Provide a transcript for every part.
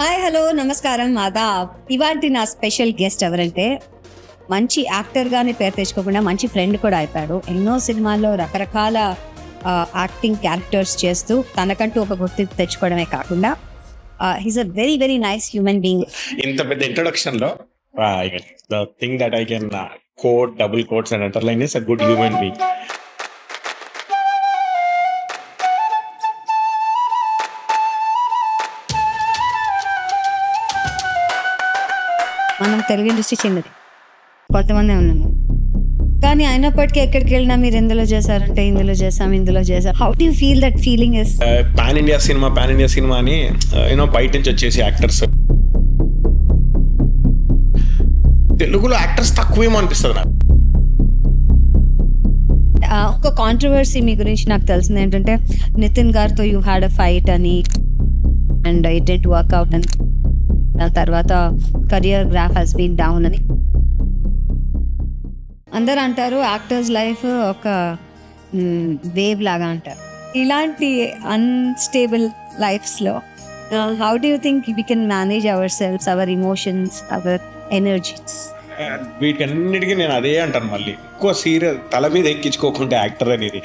Hi hello నమస్కారం ఆదాబ్. ఇవాటి నా స్పెషల్ గెస్ట్ ఎవరంటే మంచి యాక్టర్గానే పేరు తెచ్చుకోకుండా మంచి ఫ్రెండ్ కూడా అయిపోయాడు. ఎన్నో సినిమాల్లో రకరకాల యాక్టింగ్ క్యారెక్టర్స్ చేస్తూ తనకంటూ ఒక గుర్తింపు తెచ్చుకోవడమే కాకుండా he's a very very nice human being. ఇంత పెద్ద ఇంట్రొడక్షన్ లో the thing that I can quote double quotes and underline is a good human being. మనం తెలుగు ఇండస్ట్రీ చిన్నది, కొంతమంది ఉన్నాము, కానీ అయినప్పటికీ ఎక్కడికి వెళ్ళినా మీరు ఎందులో చేశారంటే ఇందులో చేశాం. How do you feel that feeling is? Pan India cinema అని యూనో బయట నుంచి వచ్చేసి యాక్టర్స్ తెలుగులో యాక్టర్స్ తక్కువేమో అనిపిస్తుంది నాకు. ఒక కాంట్రవర్సీ మీ గురించి నాకు తెలిసింది ఏంటంటే నితిన్ గారితో యూ హ్యాడ్ అ ఫైట్ అని, అండ్ ఇట్ డిడ్ వర్క్అవుట్ అని, దాని తర్వాత career graph has been down అని అందరూ అంటారు. యాక్టర్స్ లైఫ్ ఒక వేవ్ లాగా అంటారు. ఇలాంటి అన్స్టేబుల్ లైఫ్స్లో how do you think we can manage our selfs, our emotions, our energies? వీటన్నిటికీ నేను అదే అంటాను, మళ్ళీ ఎక్కువ సీరియస్ తల మీద ఎక్కించుకోకుండా యాక్టర్ అనేది.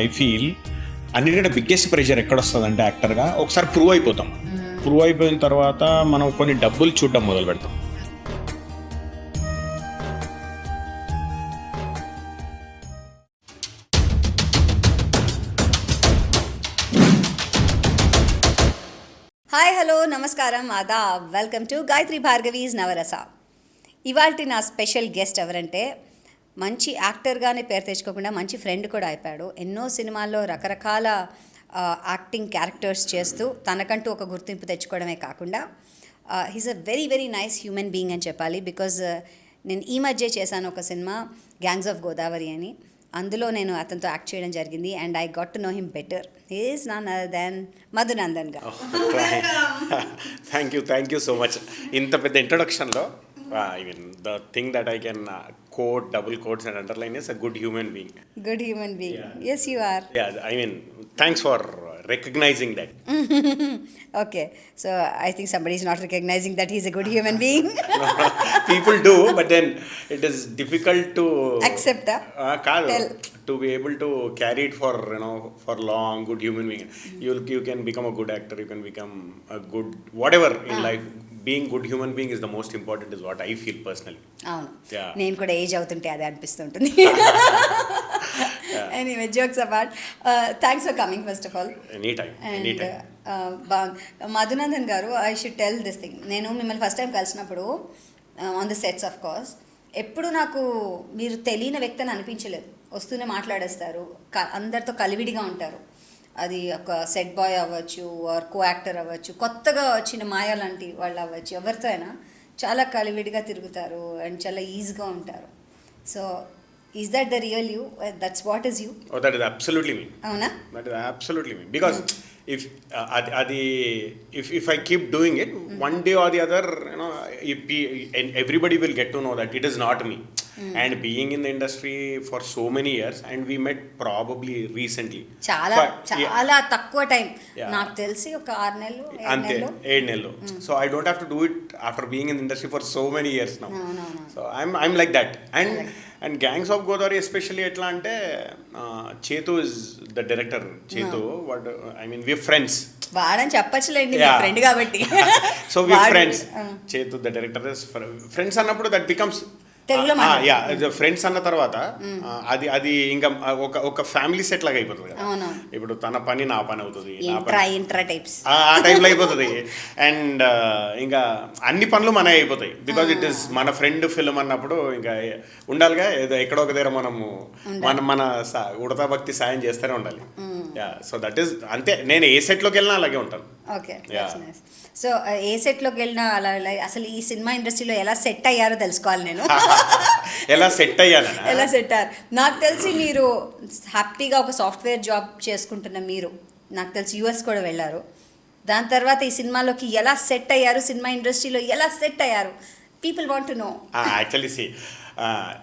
ఐ ఫీల్ అన్నిటికంటే బిగ్గెస్ట్ ప్రెషర్ ఎక్కడ వస్తుంది అంటే యాక్టర్గా ఒకసారి ప్రూవ్ అయిపోతాం. ప్రూవ్ అయిపోయిన తర్వాత మనం కొన్ని డబ్బులు చూడడం మొదలు పెడతాం. హాయ్ హలో నమస్కారం ఆదాబ్. Welcome to Gayatri Bhargavi's Navarasa. ఇవాల్టి నా స్పెషల్ గెస్ట్ ఎవరంటే మంచి యాక్టర్గానే పేరు తెచ్చుకోకుండా మంచి ఫ్రెండ్ కూడా అయిపోయాడు. ఎన్నో సినిమాల్లో రకరకాల యాక్టింగ్ క్యారెక్టర్స్ చేస్తూ తనకంటూ ఒక గుర్తింపు తెచ్చుకోవడమే కాకుండా he's a very very nice human being అని చెప్పాలి. బికాజ్ నేను ఈ మధ్య చేశాను ఒక సినిమా గ్యాంగ్స్ ఆఫ్ గోదావరి అని. అందులో నేను అతనితో యాక్ట్ చేయడం జరిగింది and I got to know him better. Is none other than Madhunandan గారు. Thank you so much. ఇంత పెద్ద ఇంట్రొడక్షన్లో the thing that I can quote double quotes and underline is a good human being. Good human being. Yeah. Yes, you are. Yeah, thanks for recognizing that. Okay, so I think somebody is not recognizing that he's a good human being. People do, but then it is difficult to Accept tell. To be able to carry it for long. Good human being. You can become a good actor. You can become a good whatever in life. Being good human being is the most important, is what I feel personally. అవును, Yeah. నేను కూడా age అవుతుంటే అదే అనిపిస్తుంటుంది. Anyway, jokes apart, thanks for coming first of all. Anytime. Madhunandan గారు, I should tell this thing. నేను మిమ్మల్ని first time కలిసినప్పుడు on the sets of course ఎప్పుడు నాకు మీరు తెలియని వ్యక్తి అని అనిపించలేదు. వస్తూనే మాట్లాడేస్తారు, అందరితో కలివిడిగా ఉంటారు. అది ఒక సెట్ బాయ్ అవ్వచ్చు, ఆర్ కో యాక్టర్ అవ్వచ్చు, కొత్తగా వచ్చిన మాయా లాంటి వాళ్ళు అవ్వచ్చు, ఎవరితో అయినా చాలా కలివిడిగా తిరుగుతారు అండ్ చాలా ఈజీగా ఉంటారు. So is that the real you? That's what is you? Oh, that is absolutely me. అవునా? That is absolutely me. Because if I keep doing it, one day or the other, and everybody will get to know that it is not me. And being in the industry for so many years, and we met probably recently. చాలా తక్కువ time. Yeah. నాకు తెలిసి ఒక 6 నెలలు, 7 అంతే, నెలలు. 7 నెలలు. So I don't have to do it after being in the industry for so many years now. No. So I'm like that. And Gangs of Godavari especially ఎట్లా అంటే చేతు is the director. చేతు, we're friends. వాడని చెప్పచ్చులేండి, మీ Yeah. Friend కాబట్టి. So we're వాడు- friends. చేతు the director is friends అన్నప్పుడు that becomes తెలుగులో ఫ్రెండ్స్ అన్న తర్వాత అది ఇంకా ఒక ఫ్యామిలీ సెట్ లాగా అయిపోతుంది కదా. అవును. ఇప్పుడు తన పని నా పని అవుతుంది, నా ఇంట్రా టైప్స్. ఆ టైప్లో అయిపోతుంది. అండ్ ఇంకా అన్ని పనులు మనమే అయిపోతాయి. బికాజ్ ఇట్ ఈస్ మన ఫ్రెండ్ ఫిల్మ్ అన్నప్పుడు ఇంకా ఉండాలిగా, ఏదో ఎక్కడో ఒక దగ్గర మనము మన ఉడతా భక్తి సాయం చేస్తూనే ఉండాలి. సో దట్ ఈస్ అంతే. నేను ఏ సెట్లోకి వెళ్ళినా అలాగే ఉంటాను. Okay, that's nice. సో ఏ సెట్లోకి వెళ్ళినా అలా అసలు ఈ సినిమా ఇండస్ట్రీలో ఎలా సెట్ అయ్యారో తెలుసుకోవాలి నేను. ఎలా సెట్ అయ్యాను? ఎలా సెట్ అయ్యారు? నాకు తెలిసి మీరు హ్యాపీగా ఒక సాఫ్ట్వేర్ జాబ్ చేసుకుంటున్న మీరు, నాకు తెలిసి యూఎస్ కూడా వెళ్ళారు. దాని తర్వాత ఈ సినిమాలోకి ఎలా సెట్ అయ్యారు, సినిమా ఇండస్ట్రీలో ఎలా సెట్ అయ్యారు? People want to know. Actually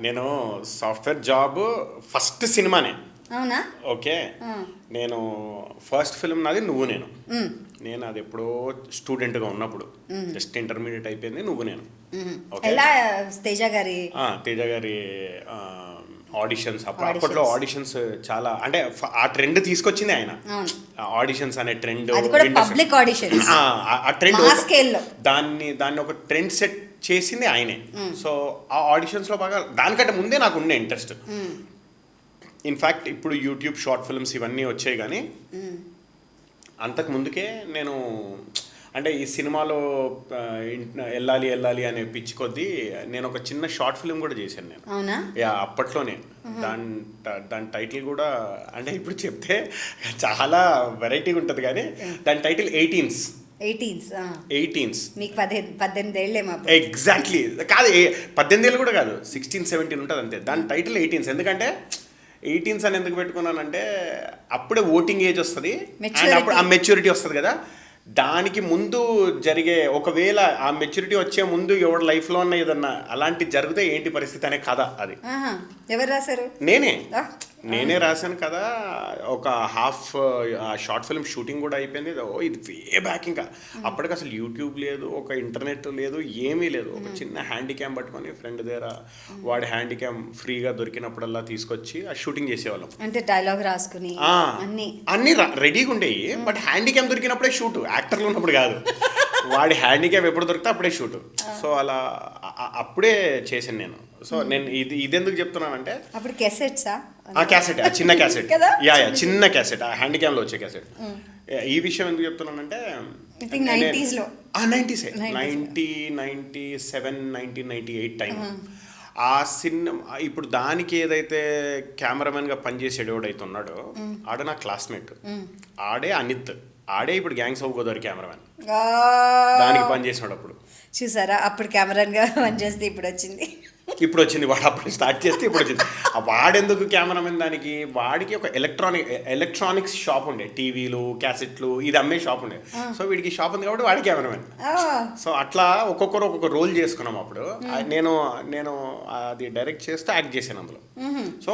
నేను సాఫ్ట్వేర్ జాబ్ ఫస్ట్ సినిమానే అవునా? ఓకే, నేను ఫస్ట్ ఫిల్మ్ నాది నువ్వు నేను. నేను అది ఎప్పుడో స్టూడెంట్గా ఉన్నప్పుడు, జస్ట్ ఇంటర్మీడియట్ అయిపోయింది నువ్వు నేను. ఎలా తేజ గారి ఆడిషన్స్, అప్పట్లో ఆడిషన్స్ చాలా, అంటే ఆ ట్రెండ్ తీసుకొచ్చింది ఆయన. ఆడిషన్స్ అనే ట్రెండ్, పబ్లిక్ ఆడిషన్స్, ఆ ట్రెండ్, దాన్ని ఒక ట్రెండ్ సెట్ చేసింది ఆయనే. సో ఆ ఆడిషన్స్లో బాగా, దానికంటే ముందే నాకు ఉండే ఇంట్రెస్ట్. ఇన్ఫ్యాక్ట్ ఇప్పుడు యూట్యూబ్ షార్ట్ ఫిల్మ్స్ ఇవన్నీ వచ్చాయి, కానీ అంతకు ముందుకే నేను, అంటే ఈ సినిమాలో వెళ్ళాలి అనే పిచ్చి కొద్దీ నేను ఒక చిన్న షార్ట్ ఫిల్మ్ కూడా చేశాను నేను. అవునా? యా, అప్పట్లోనే. దాని టైటిల్ కూడా, అంటే ఇప్పుడు చెప్తే చాలా వెరైటీగా ఉంటుంది, కానీ దాని టైటిల్ 18s. మీకు 18 ఏళ్ళేమో. ఎగ్జాక్ట్లీ, కాదు 18 ఏళ్ళు కూడా కాదు, 16-17 ఉంటుంది అంతే. దాని టైటిల్ 18s. ఎందుకంటే 18s అని ఎందుకు పెట్టుకున్నానంటే, అప్పుడే ఓటింగ్ ఏజ్ వస్తుంది, అప్పుడు ఆ మెచ్యూరిటీ వస్తుంది కదా. దానికి ముందు జరిగే, ఒకవేళ ఆ మెచ్యూరిటీ వచ్చే ముందు ఎవరి లైఫ్లో ఉన్న ఏదన్నా అలాంటి జరిగితే ఏంటి పరిస్థితి అనే కథ అది. ఎవరు రాశారు? నేనే రాశాను కదా. ఒక హాఫ్ షార్ట్ ఫిల్మ్ షూటింగ్ కూడా అయిపోయింది. ఇది వే బ్యాక్. ఇంకా అప్పటికి అసలు యూట్యూబ్ లేదు, ఒక ఇంటర్నెట్ లేదు, ఏమీ లేదు. ఒక చిన్న హ్యాండీ క్యామ్ పట్టుకొని ఫ్రెండ్ దగ్గర, వాడి హ్యాండీ క్యామ్ ఫ్రీగా దొరికినప్పుడల్లా తీసుకొచ్చి ఆ షూటింగ్ చేసేవాళ్ళం. అంటే డైలాగ్ రాసుకుని అన్ని రెడీగా ఉండేవి. బట్ హ్యాండీ క్యామ్ దొరికినప్పుడే షూట్, యాక్టర్లు ఉన్నప్పుడు కాదు. వాడి హ్యాండీ క్యామ్ ఎప్పుడు దొరికితే అప్పుడే షూట్. సో అలా అప్పుడే చేశాను నేను. సో నేను ఇది ఎందుకు చెప్తున్నానంటే, అప్పుడు క్యాసెట్సా? క్యాసెట్, చిన్న క్యాసెట్, చిన్న క్యాసెట్, ఆ హ్యాండ్ క్యామ్లో వచ్చే క్యాసెట్. ఈ విషయం ఎందుకు చెప్తున్నానంటే, 1997-1998 టైం. ఆ సినిమా, ఇప్పుడు దానికి ఏదైతే కెమెరామెన్గా పనిచేసేడు ఎవడైతే ఉన్నాడో ఆడ నా క్లాస్మేట్, ఆడే అనిత్, ఆడే ఇప్పుడు గ్యాంగ్స్ ఆఫ్ గోదావరి కెమెరామెన్. దానికి పనిచేసినాడు అప్పుడు. చూసారా, అప్పుడు కెమెరాగా పనిచేస్తే ఇప్పుడు వచ్చింది. వాడు అప్పుడు స్టార్ట్ చేస్తే ఇప్పుడు వచ్చింది. వాడెందుకు కెమెరామెన్? దానికి వాడికి ఒక ఎలక్ట్రానిక్స్ షాప్ ఉండే, టీవీలు, క్యాసెట్లు, ఇది అమ్మే షాప్ ఉండే. సో వీడికి షాప్ ఉంది కాబట్టి వాడి కెమెరామెన్. సో అట్లా ఒక్కొక్కరు ఒక్కొక్క రోల్ చేసుకున్నాం. అప్పుడు నేను అది డైరెక్ట్ చేస్తే యాక్ట్ చేశాను అందులో. సో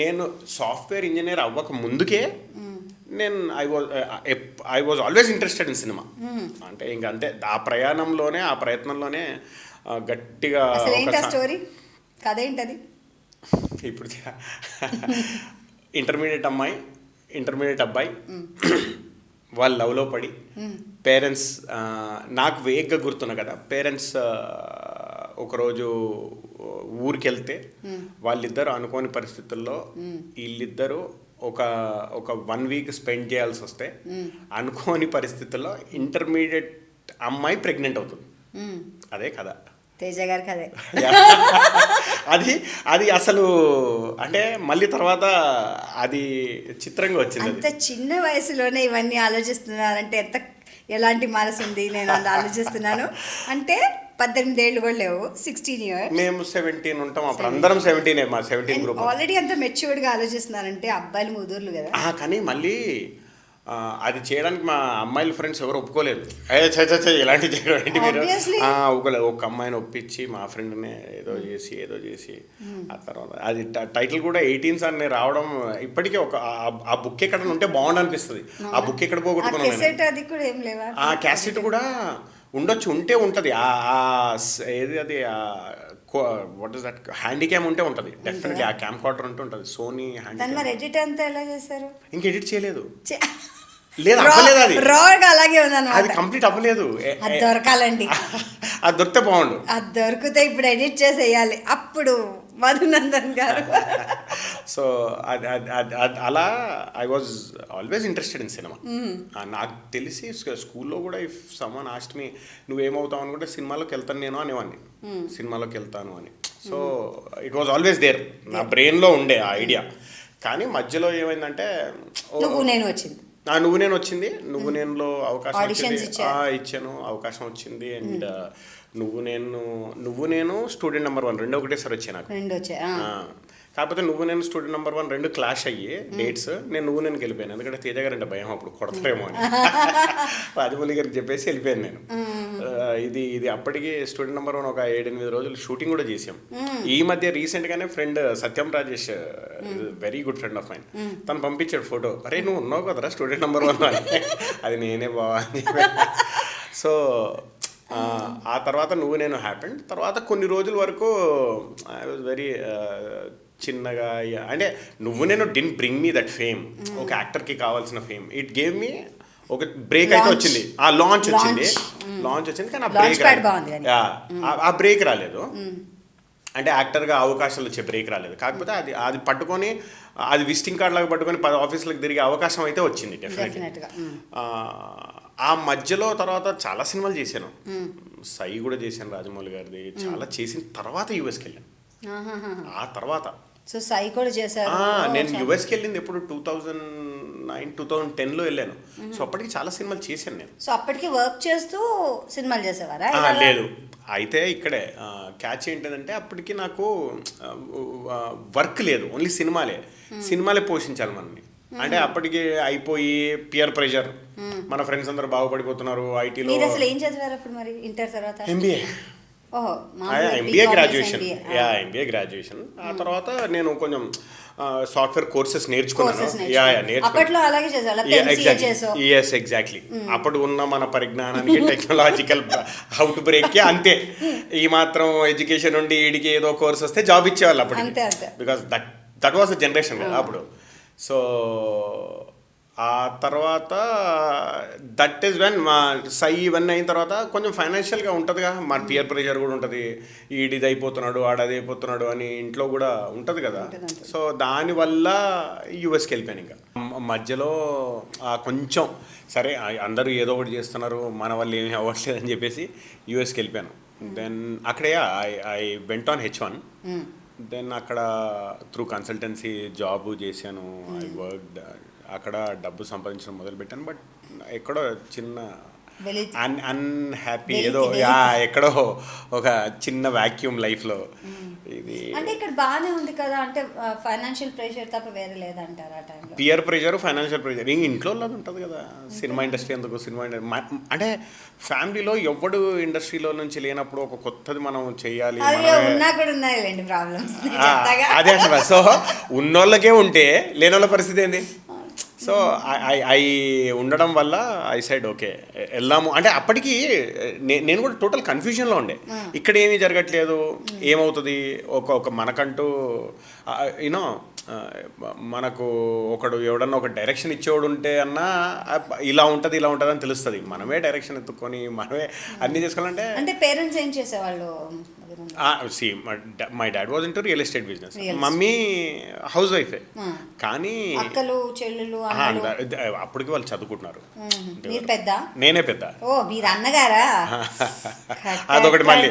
నేను సాఫ్ట్వేర్ ఇంజనీర్ అవ్వక ముందుకే నేను I was always interested in cinema. అంటే ఇంక అంతే, ఆ ప్రయాణంలోనే, ఆ ప్రయత్నంలోనే గట్టిగా. ఇప్పుడు ఇంటర్మీడియట్ అబ్బాయి వాళ్ళు లవ్లో పడి, పేరెంట్స్, నాకు వేగ్గా గుర్తున్నా కదా, పేరెంట్స్ ఒకరోజు ఊరికి వెళ్తే వాళ్ళిద్దరు అనుకోని పరిస్థితుల్లో వీళ్ళిద్దరూ ఒక 1 వీక్ స్పెండ్ చేయాల్సి వస్తే, అనుకోని పరిస్థితుల్లో ఇంటర్మీడియట్ అమ్మాయి ప్రెగ్నెంట్ అవుతుంది. అదే కదా తేజ గారి కథే. అది అసలు, అంటే మళ్ళీ తర్వాత అది చిత్రంగా వచ్చింది. అంత చిన్న వయసులోనే ఇవన్నీ ఆలోచిస్తున్నారంటే ఎలాంటి మనసు ఉంది? నేను అలా ఆలోచిస్తున్నాను అంటే 18 ఏళ్ళు కూడా లేవు, 16 years. మేము 17 ఉంటాం అప్పుడు, అందరం 17. మా 17 గ్రూప్ ఆల్రెడీ అంత మెచ్యూర్డ్గా ఆలోచిస్తున్నారంటే అబ్బాయిలు ముదుర్లు కదా. కానీ మళ్ళీ అది చేయడానికి మా అమ్మాయిల ఫ్రెండ్స్ ఎవరు ఒప్పుకోలేదు. ఇలాంటి చేయడం ఏంటి మీరు? ఒక అమ్మాయిని ఒప్పించి మా ఫ్రెండ్ని ఏదో చేసి ఆ తర్వాత అది టైటిల్ కూడా 18s అని రావడం, ఇప్పటికీ ఆ బుక్ ఎక్కడ ఉంటే బాగుండు అనిపిస్తుంది. ఆ బుక్ ఎక్కడ పోగొట్టుకున్నాను. ఆ క్యాసెట్ కూడా ఉండొచ్చు, ఉంటే ఉంటుంది. ఏది అది, what is that, handycam ఉంటే ఉంటుంది డెఫినెట్లీ. ఆ క్యామ్ కార్డర్ ఉంటే ఉంటుంది. Sony handy. ఎడిట్ అంతా ఎలా చేశారు? ఇంక ఎడిట్ చేయలేదు, లేదు అవ్వలేదు. అది రాగా అలాగే ఉందన్నమాట. అది కంప్లీట్ అవ్వలేదు. అది దొరకాలండి. అది దొరికితే బాగుండు. అది దొరికితే ఇప్పుడు ఎడిట్ చేసేయాలి, అప్పుడు మధునందన్ గారు. సో అలా I was always interested in cinema. నాకు తెలిసి స్కూల్లో కూడా ఇఫ్ సమ్మన్ ఆస్క్డ్ మీ నువ్వేమవుతావు అనుకుంటే సినిమాలోకి వెళ్తాను నేను అనేవాడిని, సినిమాలోకి వెళ్తాను అని. So it was always there, నా బ్రెయిన్లో ఉండే ఆ ఐడియా. కానీ మధ్యలో ఏమైందంటే నువ్వు నేను వచ్చింది. నువ్వు నేనులో అవకాశం ఇచ్చాను, అవకాశం వచ్చింది. అండ్ నువ్వు నేను స్టూడెంట్ నెంబర్ 1 రెండు ఒకటేసారి వచ్చాయి నాకు. కాకపోతే నేను స్టూడెంట్ నెంబర్ 1 రెండు క్లాష్ అయ్యి డేట్స్. నువ్వు నేను వెళ్ళిపోయాను, ఎందుకంటే తేజ గారు అంటే భయం, అప్పుడు కొడతారేమో అని. రాజమౌళి గారికి చెప్పేసి వెళ్ళిపోయాను నేను. ఇది ఇది అప్పటికి స్టూడెంట్ నెంబర్ 1 ఒక 7-8 రోజులు షూటింగ్ కూడా చేసాం. ఈ మధ్య రీసెంట్ గానే friend Satyam Rajesh, very good friend of mine, తను పంపించాడు ఫోటో, అరే నువ్వు ఉన్నావు కదరా స్టూడెంట్ నెంబర్ 1 అని. అది నేనే బావా అని చెప్పి. సో ఆ తర్వాత నువ్వు నేను హ్యాపెండ్. తర్వాత కొన్ని రోజుల వరకు ఐ వాజ్ వెరీ చిన్నగా, అంటే నువ్వు నేను DIN bring me that fame, ఒక యాక్టర్కి కావాల్సిన ఫేమ్. ఇట్ గేవ్ మీ ఒక బ్రేక్ అయితే వచ్చింది, ఆ లాంచ్ వచ్చింది కానీ ఆ బ్రేక్ రాలేదు. అంటే యాక్టర్గా అవకాశాలు వచ్చే బ్రేక్ రాలేదు. కాకపోతే అది అది పట్టుకొని, అది విజిటింగ్ కార్డ్ లాగా పట్టుకొని 10 ఆఫీసులకు తిరిగే అవకాశం అయితే వచ్చింది డెఫినెట్గా. ఆ మధ్యలో తర్వాత చాలా సినిమాలు చేశాను. సై కూడా చేశాను రాజమౌళి గారిది. చాలా చేసిన తర్వాత యుఎస్కి వెళ్ళాను. ఆ తర్వాత సో సై కూడా చేశారు. నేను యుఎస్కి వెళ్ళింది ఎప్పుడు 2009-2010లో వెళ్ళాను. సో అప్పటికి చాలా సినిమాలు చేశాను నేను. సో అప్పటికి వర్క్ చేస్తూ సినిమాలు చేసేవారా? లేదు, అయితే ఇక్కడే క్యాచ్ ఏంటంటే అప్పటికి నాకు వర్క్ లేదు, ఓన్లీ సినిమాలే పోషించాలి మనని. అంటే అప్పటికి అయిపోయి పియర్ ప్రెషర్, మన ఫ్రెండ్స్ అందరూ బాగుపడిపోతున్నారు ఐటీలో. అసలు ఏం చదివారు అప్పుడు మరి ఇంటర్ తర్వాత? MBA graduation. ఆ తర్వాత నేను కొంచెం సాఫ్ట్వేర్ కోర్సెస్ నేర్చుకున్నాను. ఎగ్జాక్ట్లీ. అప్పుడు ఉన్న మన పరిజ్ఞానానికి టెక్నాలజికల్ అవుట్ బ్రేక్ అంతే, ఈ మాత్రం ఎడ్యుకేషన్ ఉండి వీడికి ఏదో కోర్స్ వస్తే జాబ్ ఇచ్చేవాళ్ళు అప్పుడు, because that was the generation కదా అప్పుడు. సో ఆ తర్వాత దట్ ఈస్ వెన్ మా సై ఇవన్నీ అయిన తర్వాత కొంచెం ఫైనాన్షియల్గా ఉంటుందిగా, మన పియర్ ప్రెషర్ కూడా ఉంటుంది, ఈడిది అయిపోతున్నాడు ఆడది అయిపోతున్నాడు అని ఇంట్లో కూడా ఉంటుంది కదా. సో దానివల్ల యూఎస్కి వెళ్ళిపోయాను. ఇంకా మధ్యలో కొంచెం సరే అందరూ ఏదో ఒకటి చేస్తున్నారు, మన వల్ల ఏమీ అవ్వట్లేదు అని చెప్పేసి యూఎస్కి వెళ్ళిపోయాను. దెన్ అక్కడే I went on H1. Then అక్కడ త్రూ కన్సల్టెన్సీ జాబ్ చేశాను. ఐ వర్క్డ్ అక్కడ, డబ్బు సంపాదించడం మొదలుపెట్టాను. బట్ ఎక్కడో చిన్న అన్హ్యాపీ, ఏదో ఎక్కడో ఒక చిన్న వాక్యూమ్ లైఫ్లో. ఇది అంటే ఇక్కడ బాగానే ఉంది కదా, అంటే ఫైనాన్షియల్ ప్రెషర్ తప్ప వేరే లేదంటారు ఆ టైంలో? పియర్ ప్రెషర్, ఫైనాన్షియల్ ప్రెషర్ ఇంట్లో ఉంటుంది కదా. సినిమా ఇండస్ట్రీ ఎందుకు, సినిమా అంటే ఫ్యామిలీలో ఎవడు ఇండస్ట్రీలో నుంచి లేనప్పుడు ఒక కొత్తది మనం చెయ్యాలి. అదే అసలు. సో ఉన్నోళ్ళకే ఉంటే లేనోళ్ళ పరిస్థితి ఏంది? సో ఐ ఉండడం వల్ల ఐ సైడ్ ఓకే వెళ్దాము. అంటే అప్పటికి నేను కూడా టోటల్ కన్ఫ్యూజన్లో ఉండే, ఇక్కడ ఏమీ జరగట్లేదు, ఏమవుతుంది, ఒక మనకంటూ యూనో మనకు ఒకడు ఎవడన్నా ఒక డైరెక్షన్ ఇచ్చేవాడు ఉంటే అన్నా ఇలా ఉంటుంది అని తెలుస్తుంది. మనమే డైరెక్షన్ ఎత్తుకొని మనమే అన్ని చేసుకోవాలంటే. అంటే పేరెంట్స్ ఏం చేసేవాళ్ళు? My dad was into real estate business, mummy హౌస్ వైఫే. కానీ అక్కలు చెల్లెలు అప్పటికి వాళ్ళు చదువుకుంటున్నారు. నేనే పెద్ద. ఓ మీరు అన్నగారా? అదొకటి మళ్ళీ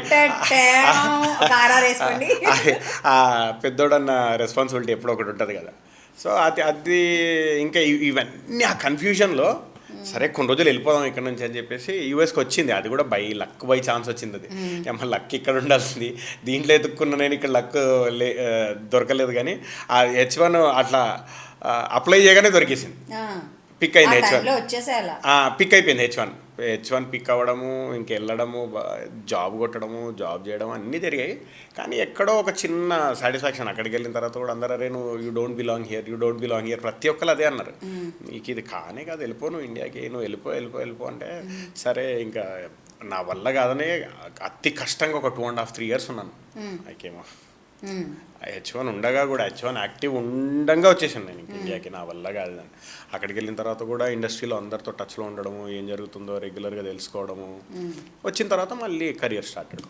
పెద్దోడన్న రెస్పాన్సిబిలిటీ ఎప్పుడో ఒకటి ఉంటుంది కదా. సో అది ఇంకా ఇవన్నీ ఆ కన్ఫ్యూజన్లో సరే కొన్ని రోజులు వెళ్ళిపోదాం ఇక్కడ నుంచి అని చెప్పేసి యూఎస్కి వచ్చింది. అది కూడా బై ఛాన్స్ వచ్చింది. అది ఏమన్నా లక్ ఇక్కడ ఉండాల్సింది, దీంట్లో ఎత్తుక్కున్నా నేను, ఇక్కడ లక్ దొరకలేదు. కానీ ఆ H1 అట్లా అప్లై చేయగానే దొరికేసింది, పిక్ అయింది H1. పిక్ అయిపోయింది H1 పిక్ అవ్వడము, ఇంకెళ్ళడము, జాబ్ కొట్టడము, జాబ్ చేయడం అన్నీ జరిగాయి. కానీ ఎక్కడో ఒక చిన్న సాటిస్ఫాక్షన్. అక్కడికి వెళ్ళిన తర్వాత కూడా అందరూ అరే నువ్వు యూ డోంట్ బిలాంగ్ హియర్, ప్రతి ఒక్కరు అదే అన్నారు. నీకు ఇది కానే కాదు, వెళ్ళిపో నువ్వు ఇండియాకి, నువ్వు వెళ్ళిపో అంటే సరే ఇంకా నా వల్ల కాదని అతి కష్టంగా ఒక 2.5-3 years ఉన్నాను. I came of. H1 ఉండగా కూడా, H1 యాక్టివ్ ఉండగా వచ్చేసాను నేను ఇండియాకి, నా వల్ల కాదు. అక్కడికి వెళ్ళిన తర్వాత కూడా ఇండస్ట్రీలో అందరితో టచ్లో ఉండడము, ఏం జరుగుతుందో రెగ్యులర్గా తెలుసుకోవడము. వచ్చిన తర్వాత మళ్ళీ career started.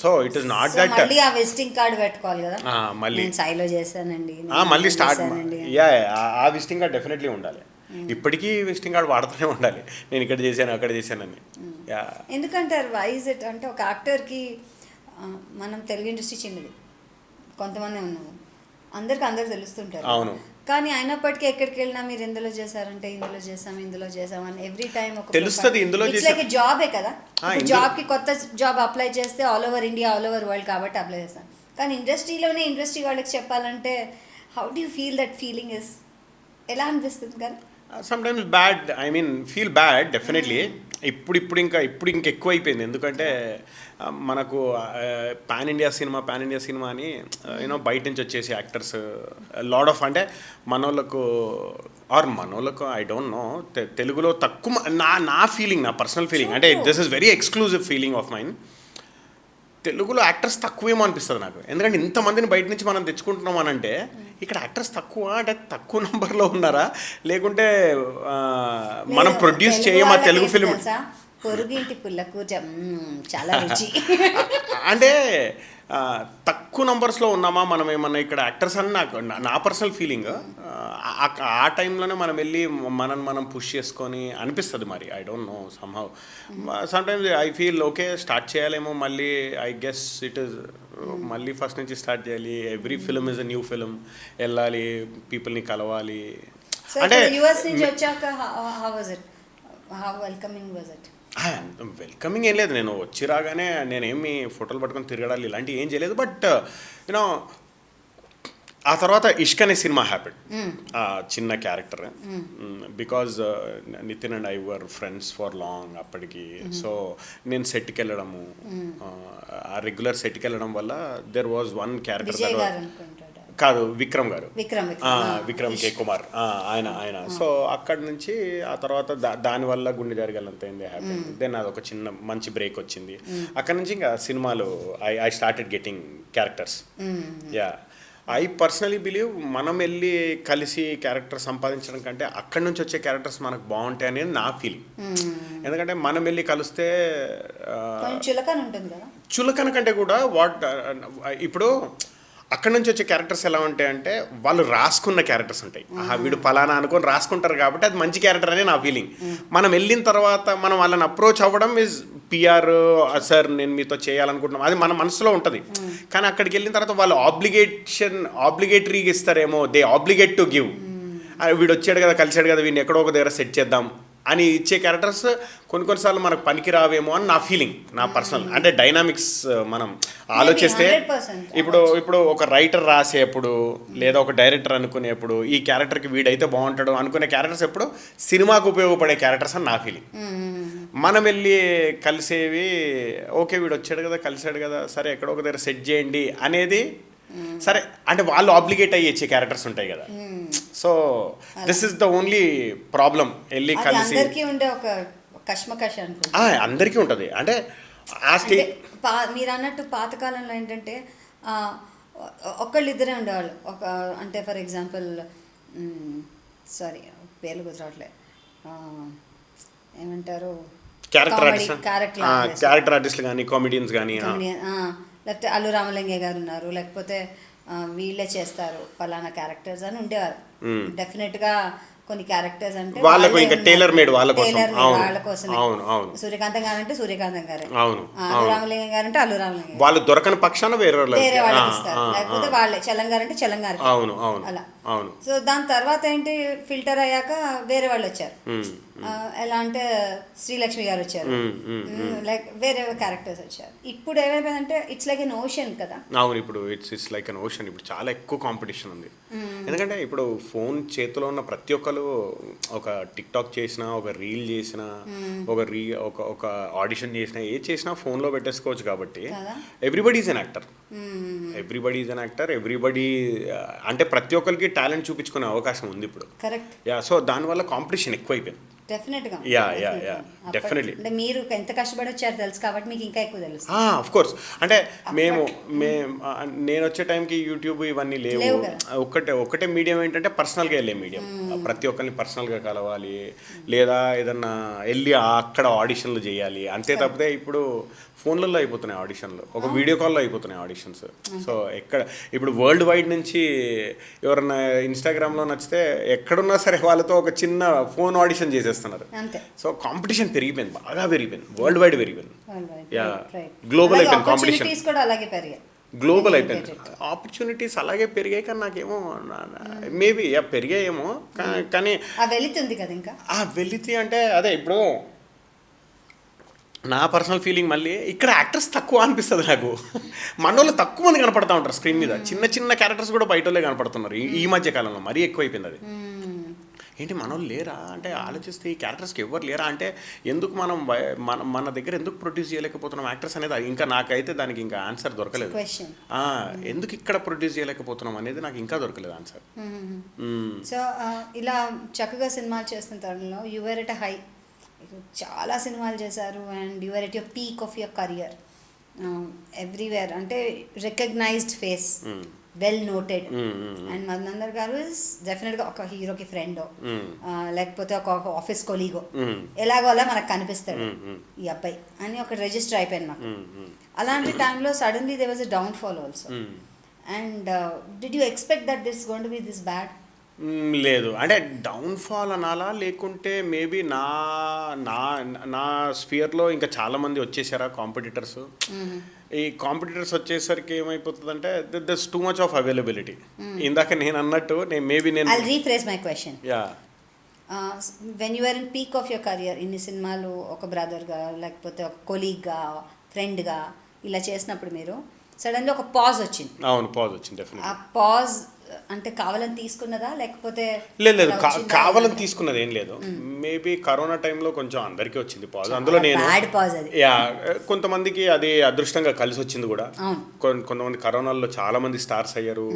So it is not that visiting card పెట్టుకోవాలి కదా మళ్ళీ సైలో చేశానండి, మళ్ళీ స్టార్ట్. ఆ విజిటింగ్ కార్డ్ డెఫినెట్లీ ఉండాలి. ఇప్పటికీ విజిటింగ్ కార్డ్ వాడుతూనే ఉండాలి, నేను ఇక్కడ చేశాను అక్కడ చేశానని. ఎందుకంటారు వైజ్ ఇట్? అంటే ఒక యాక్టర్కి మనం తెలుగు ఇండస్ట్రీ చిన్నది, కొంతమంది ఉన్నాము, అందరు తెలుస్తుంటారు. అవును. కానీ అయినప్పటికీ ఎక్కడికి వెళ్ళినా మీరు ఎందులో చేశారంటే ఇందులో చేసాం అని ఎవ్రీ టైం ఒక తెలుస్తుంది. ఇందులో జాబే కదా, జాబ్కి కొత్త జాబ్ అప్లై చేస్తే all over India, all over world కాబట్టి అప్లై చేస్తాం. కానీ ఇండస్ట్రీ వాళ్ళకి చెప్పాలంటే how do you feel that feeling is? ఎలా అనిపిస్తుంది కదా? Sometimes bad, I mean feel bad definitely. ఇప్పుడు ఇంకా ఎక్కువ అయిపోయింది. ఎందుకంటే మనకు పాన్ ఇండియా సినిమా అని యూనో బయట నుంచి వచ్చేసి యాక్టర్స్ లాడ్ ఆఫ్ అంటే మనోళ్ళకు ఐ డోంట్ నో తెలుగులో తక్కువ నా ఫీలింగ్, నా పర్సనల్ ఫీలింగ్, అంటే this is very exclusive feeling of mind. తెలుగులో యాక్టర్స్ తక్కువేమో అనిపిస్తుంది నాకు. ఎందుకంటే ఇంతమందిని బయట నుంచి మనం తెచ్చుకుంటున్నాం అని అంటే ఇక్కడ యాక్టర్స్ తక్కువ అంటే తక్కువ నంబర్లో ఉన్నారా, లేకుంటే మనం ప్రొడ్యూస్ చేయమా తెలుగు ఫిల్మ్? పొరుగింటి పుల్లకు చాలా రుచి అంటే తక్కువ నంబర్స్లో ఉన్నామా మనం ఏమన్నా ఇక్కడ యాక్టర్స్ అని నా పర్సనల్ ఫీలింగ్. ఆ టైంలోనే మనం వెళ్ళి మనం పుష్ చేసుకొని అనిపిస్తుంది. మరి I don't know, somehow sometimes I feel okay start చేయాలేమో మళ్ళీ. ఐ గెస్ ఇట్ ఈస్ మళ్ళీ ఫస్ట్ నుంచి స్టార్ట్ చేయాలి. Every film is a new film, వెళ్ళాలి, పీపుల్ని కలవాలి. అంటే యుఎస్ నుంచి వచ్చాక how welcoming was it? Welcoming ఏం లేదు, నేను వచ్చి రాగానే నేనేమి ఫోటోలు పట్టుకొని తిరగడాలి ఇలాంటివి ఏం చేయలేదు. బట్ యూనో ఆ తర్వాత ఇష్క్ అనే సినిమా హ్యాపెండ్. చిన్న character, because Nithin and I were friends for long అప్పటికి. సో నేను సెట్కి వెళ్ళడము, ఆ రెగ్యులర్ సెట్కి వెళ్ళడం వల్ల దెర్ వాజ్ వన్ క్యారెక్టర్ కాదు విక్రమ్ కే కుమార్ ఆయన. సో అక్కడి నుంచి ఆ తర్వాత దానివల్ల గుండె జరగాలంత అయింది హ్యాపీ. దెన్ అదొక చిన్న మంచి బ్రేక్ వచ్చింది. అక్కడ నుంచి ఇంకా సినిమాలు I started getting characters. Yeah, I personally believe మనం వెళ్ళి కలిసి క్యారెక్టర్ సంపాదించడం కంటే అక్కడి నుంచి వచ్చే క్యారెక్టర్స్ మనకు బాగుంటాయి అనేది నా ఫీలింగ్. ఎందుకంటే మనం వెళ్ళి కలిస్తే చులకన కంటే కూడా ఇప్పుడు అక్కడ నుంచి వచ్చే క్యారెక్టర్స్ ఎలా ఉంటాయంటే వాళ్ళు రాసుకున్న క్యారెక్టర్స్ ఉంటాయి. వీడు ఫలానా అనుకొని రాసుకుంటారు కాబట్టి అది మంచి క్యారెక్టర్ అని నా ఫీలింగ్. మనం వెళ్ళిన తర్వాత మనం వాళ్ళని అప్రోచ్ అవ్వడం ఇస్ పిఆర్, సార్ నేను మీతో చేయాలనుకుంటున్నాం, అది మన మనసులో ఉంటుంది. కానీ అక్కడికి వెళ్ళిన తర్వాత వాళ్ళు ఆబ్లిగేటరీగా ఇస్తారేమో, దే ఆబ్లిగేట్ టు గివ్. వీడు వచ్చాడు కదా, కలిసాడు కదా, వీడిని ఎక్కడో ఒక దగ్గర సెట్ చేద్దాం అని ఇచ్చే క్యారెక్టర్స్ కొన్నిసార్లు మనకు పనికి రావేమో అని నా ఫీలింగ్, నా పర్సనల్. అంటే డైనామిక్స్ మనం ఆలోచిస్తే ఇప్పుడు ఒక రైటర్ రాసేప్పుడు లేదా ఒక డైరెక్టర్ అనుకునేప్పుడు ఈ క్యారెక్టర్కి వీడైతే బాగుంటాడు అనుకునే క్యారెక్టర్స్ ఎప్పుడు సినిమాకు ఉపయోగపడే క్యారెక్టర్స్ అని నా ఫీలింగ్. మనం వెళ్ళి కలిసేవి ఓకే వీడు వచ్చాడు కదా, కలిసాడు కదా, సరే ఎక్కడో ఒక దగ్గర సెట్ చేయండి అనేది సరే అంటే వాళ్ళు ఆబ్లిగేట్ అయ్యి ఇచ్చే క్యారెక్టర్స్ ఉంటాయి కదా. So this is the only problem. వెళ్ళి కలిసి అందరికీ ఉంటుంది. అంటే మీరు అన్నట్టు పాతకాలంలో ఏంటంటే ఒకళ్ళిద్దరే ఉండేవాళ్ళు. అంటే ఫర్ ఎగ్జాంపుల్ సారీ పేర్లు గుర్తురావట్లే, ఏమంటారు, క్యారెక్టర్ ఆర్టిస్టులు కానీ కామెడియన్స్ కానీ, లేకపోతే అల్లు రామలింగయ్య గారు ఉన్నారు, లేకపోతే వీళ్ళే చేస్తారు పలానా క్యారెక్టర్స్ అని ఉండేవారు. డెఫినెట్గా కొన్ని క్యారెక్టర్స్ అంటే వాళ్ళకు ఇంకా టైలర్ మేడ్ వాళ్ళ కోసం. సూర్యకాంతం గారు అంటే సూర్యకాంతం గారు, అల్లు రామలింగం గారు అంటే అల్లు రామలింగం, వాళ్ళు దొరకని పక్షాన వేరే వాళ్ళకి ఇస్తారు. లేకపోతే వాళ్ళే చలం గారు అంటే చలం గారు, అలా. సో దాని తర్వాత ఏంటి, ఫిల్టర్ అయ్యాక వేరే వాళ్ళు వచ్చారు. ఎలా అంటే శ్రీలక్ష్మి గారు వచ్చారు, లైక్ వేరే క్యారెక్టర్స్ వచ్చారు. ఇప్పుడు ఏమైపోయిందంటే ఇట్స్ లైక్ ఎన్ ఓషన్ కదా. అవును, ఇప్పుడు ఇట్స్ లైక్ ఎన్ ఓషన్. ఇప్పుడు చాలా ఎక్కువ కాంపిటీషన్ ఉంది. ఎందుకంటే ఇప్పుడు ఫోన్ చేతిలో ఉన్న ప్రతి ఒక్కరు ఒక టిక్ టాక్ చేసినా, ఒక రీల్ చేసినా, ఒక ఆడిషన్ చేసినా, ఏది చేసినా ఫోన్లో పెట్టేసుకోవచ్చు. కాబట్టి everybody is an actor. Everybody అంటే ప్రతి ఒక్కరికి టాలెంట్ చూపించుకునే అవకాశం ఉంది ఇప్పుడు. కరెక్ట్. యా, సో దానివల్ల కాంపిటీషన్ ఎక్కువైపోయింది. డెఫినెట్గా. డెఫినెట్లీ. అంటే మీరు ఎంత కష్టపడి వచ్చారు తెలుసు కాబట్టి మీకు ఇంకా ఎక్కువ తెలుసు. Of course. అంటే నేను వచ్చే టైంకి యూట్యూబ్ ఇవన్నీ లేవు. ఒకటే మీడియం ఏంటంటే పర్సనల్గా వెళ్ళే మీడియం. ప్రతి ఒక్కరిని పర్సనల్గా కలవాలి, లేదా ఏదన్నా వెళ్ళి అక్కడ ఆడిషన్లు చేయాలి, అంతే తప్పితే ఇప్పుడు ఫోన్లలో అయిపోతున్నాయి ఆడిషన్లు, ఒక వీడియో కాల్లో అయిపోతున్నాయి ఆడిషన్స్. సో ఇప్పుడు వరల్డ్ వైడ్ నుంచి ఎవరన్నా ఇన్స్టాగ్రామ్లో నచ్చితే ఎక్కడున్నా సరే వాళ్ళతో ఒక చిన్న ఫోన్ ఆడిషన్ చేసేస్తున్నారు. సో కాంపిటీషన్ పెరిగిపోయింది, బాగా పెరిగిపోయింది, వరల్డ్ వైడ్ పెరిగిపోయింది. గ్లోబల్ అయిపోయింది కాంపిటీషన్, గ్లోబల్ అయిపోయింది. ఆపర్చునిటీస్ అలాగే పెరిగాయి. కానీ నాకేమో మేబీ పెరిగాయేమో, కానీ ఆ వెలితి అంటే అదే ఇప్పుడు నా పర్సనల్ ఫీలింగ్. మళ్ళీ ఇక్కడ యాక్టర్స్ తక్కువ అనిపిస్తుంది నాకు. మనోళ్ళు తక్కువ మంది కనపడతా ఉంటారు స్క్రీన్ మీద. చిన్న చిన్న క్యారెక్టర్స్ కూడా బయట వాళ్ళే కనపడుతున్నారు ఈ మధ్య కాలంలో. మరీ ఎక్కువైపోయింది అది. ఏంటి మనోళ్ళు లేరా అంటే ఆలోచిస్తే ఈ క్యారెక్టర్స్కి ఎవరు లేరా అంటే ఎందుకు మనం మన దగ్గర ఎందుకు ప్రొడ్యూస్ చేయలేకపోతున్నాం యాక్టర్స్ అనేది ఇంకా నాకైతే దానికి ఇంకా ఆన్సర్ దొరకలేదు. ఎందుకు ఇక్కడ ప్రొడ్యూస్ చేయలేకపోతున్నాం అనేది నాకు ఇంకా దొరకలేదు ఆన్సర్. సో ఇలా చక్కగా సినిమాలు చేస్తున్న తరుణంలో యువర్ ఎట్ హై, చాలా సినిమాలు చేశారు and you're at your peak of your career, everywhere అంటే recognised face, well noted. And Madhunandan గారు ఇస్ డెఫినెట్గా ఒక హీరోకి ఫ్రెండో లేకపోతే ఒక ఆఫీస్ కొలీగో ఎలాగో అలా మనకు కనిపిస్తాడు ఈ అబ్బాయి అని ఒక రిజిస్టర్ అయిపోయింది నాకు. అలాంటి టైంలో suddenly they was a down fall also. And did you expect that this going to be this bad? లేదు, అంటే డౌన్ఫాల్ అనాలా లేకుంటే మేబీ నా నా నా స్పియర్లో ఇంకా చాలామంది వచ్చేసారా కాంపిటీటర్స్. ఈ కాంపిటీటర్స్ వచ్చేసరికి ఏమైపోతుందంటే there's too much of availability. ఇందాక నేను అన్నట్టు నేను rephrase my question. When you are in peak of your career, ఇన్ని సినిమాలు ఒక బ్రదర్గా లేకపోతే ఒక కొలీగ్గా ఫ్రెండ్గా ఇలా చేసినప్పుడు మీరు సడన్గా ఒక పాజ్ వచ్చింది. అవును, పాజ్ వచ్చింది డెఫినెట్లీ. ఆ పాజ్ అంటే కావాలని తీసుకున్నదా లేకపోతే? లేదు, కావాలని తీసుకున్నది ఏం లేదు. మేబీ కరోనా టైంలో కొంచెం అందరికీ వచ్చింది పాజ్. అందులో నేను కొంతమందికి అది అదృష్టంగా కలిసి వచ్చింది కూడా. కొంతమంది కరోనాలో చాలా మంది స్టార్స్ అయ్యారు,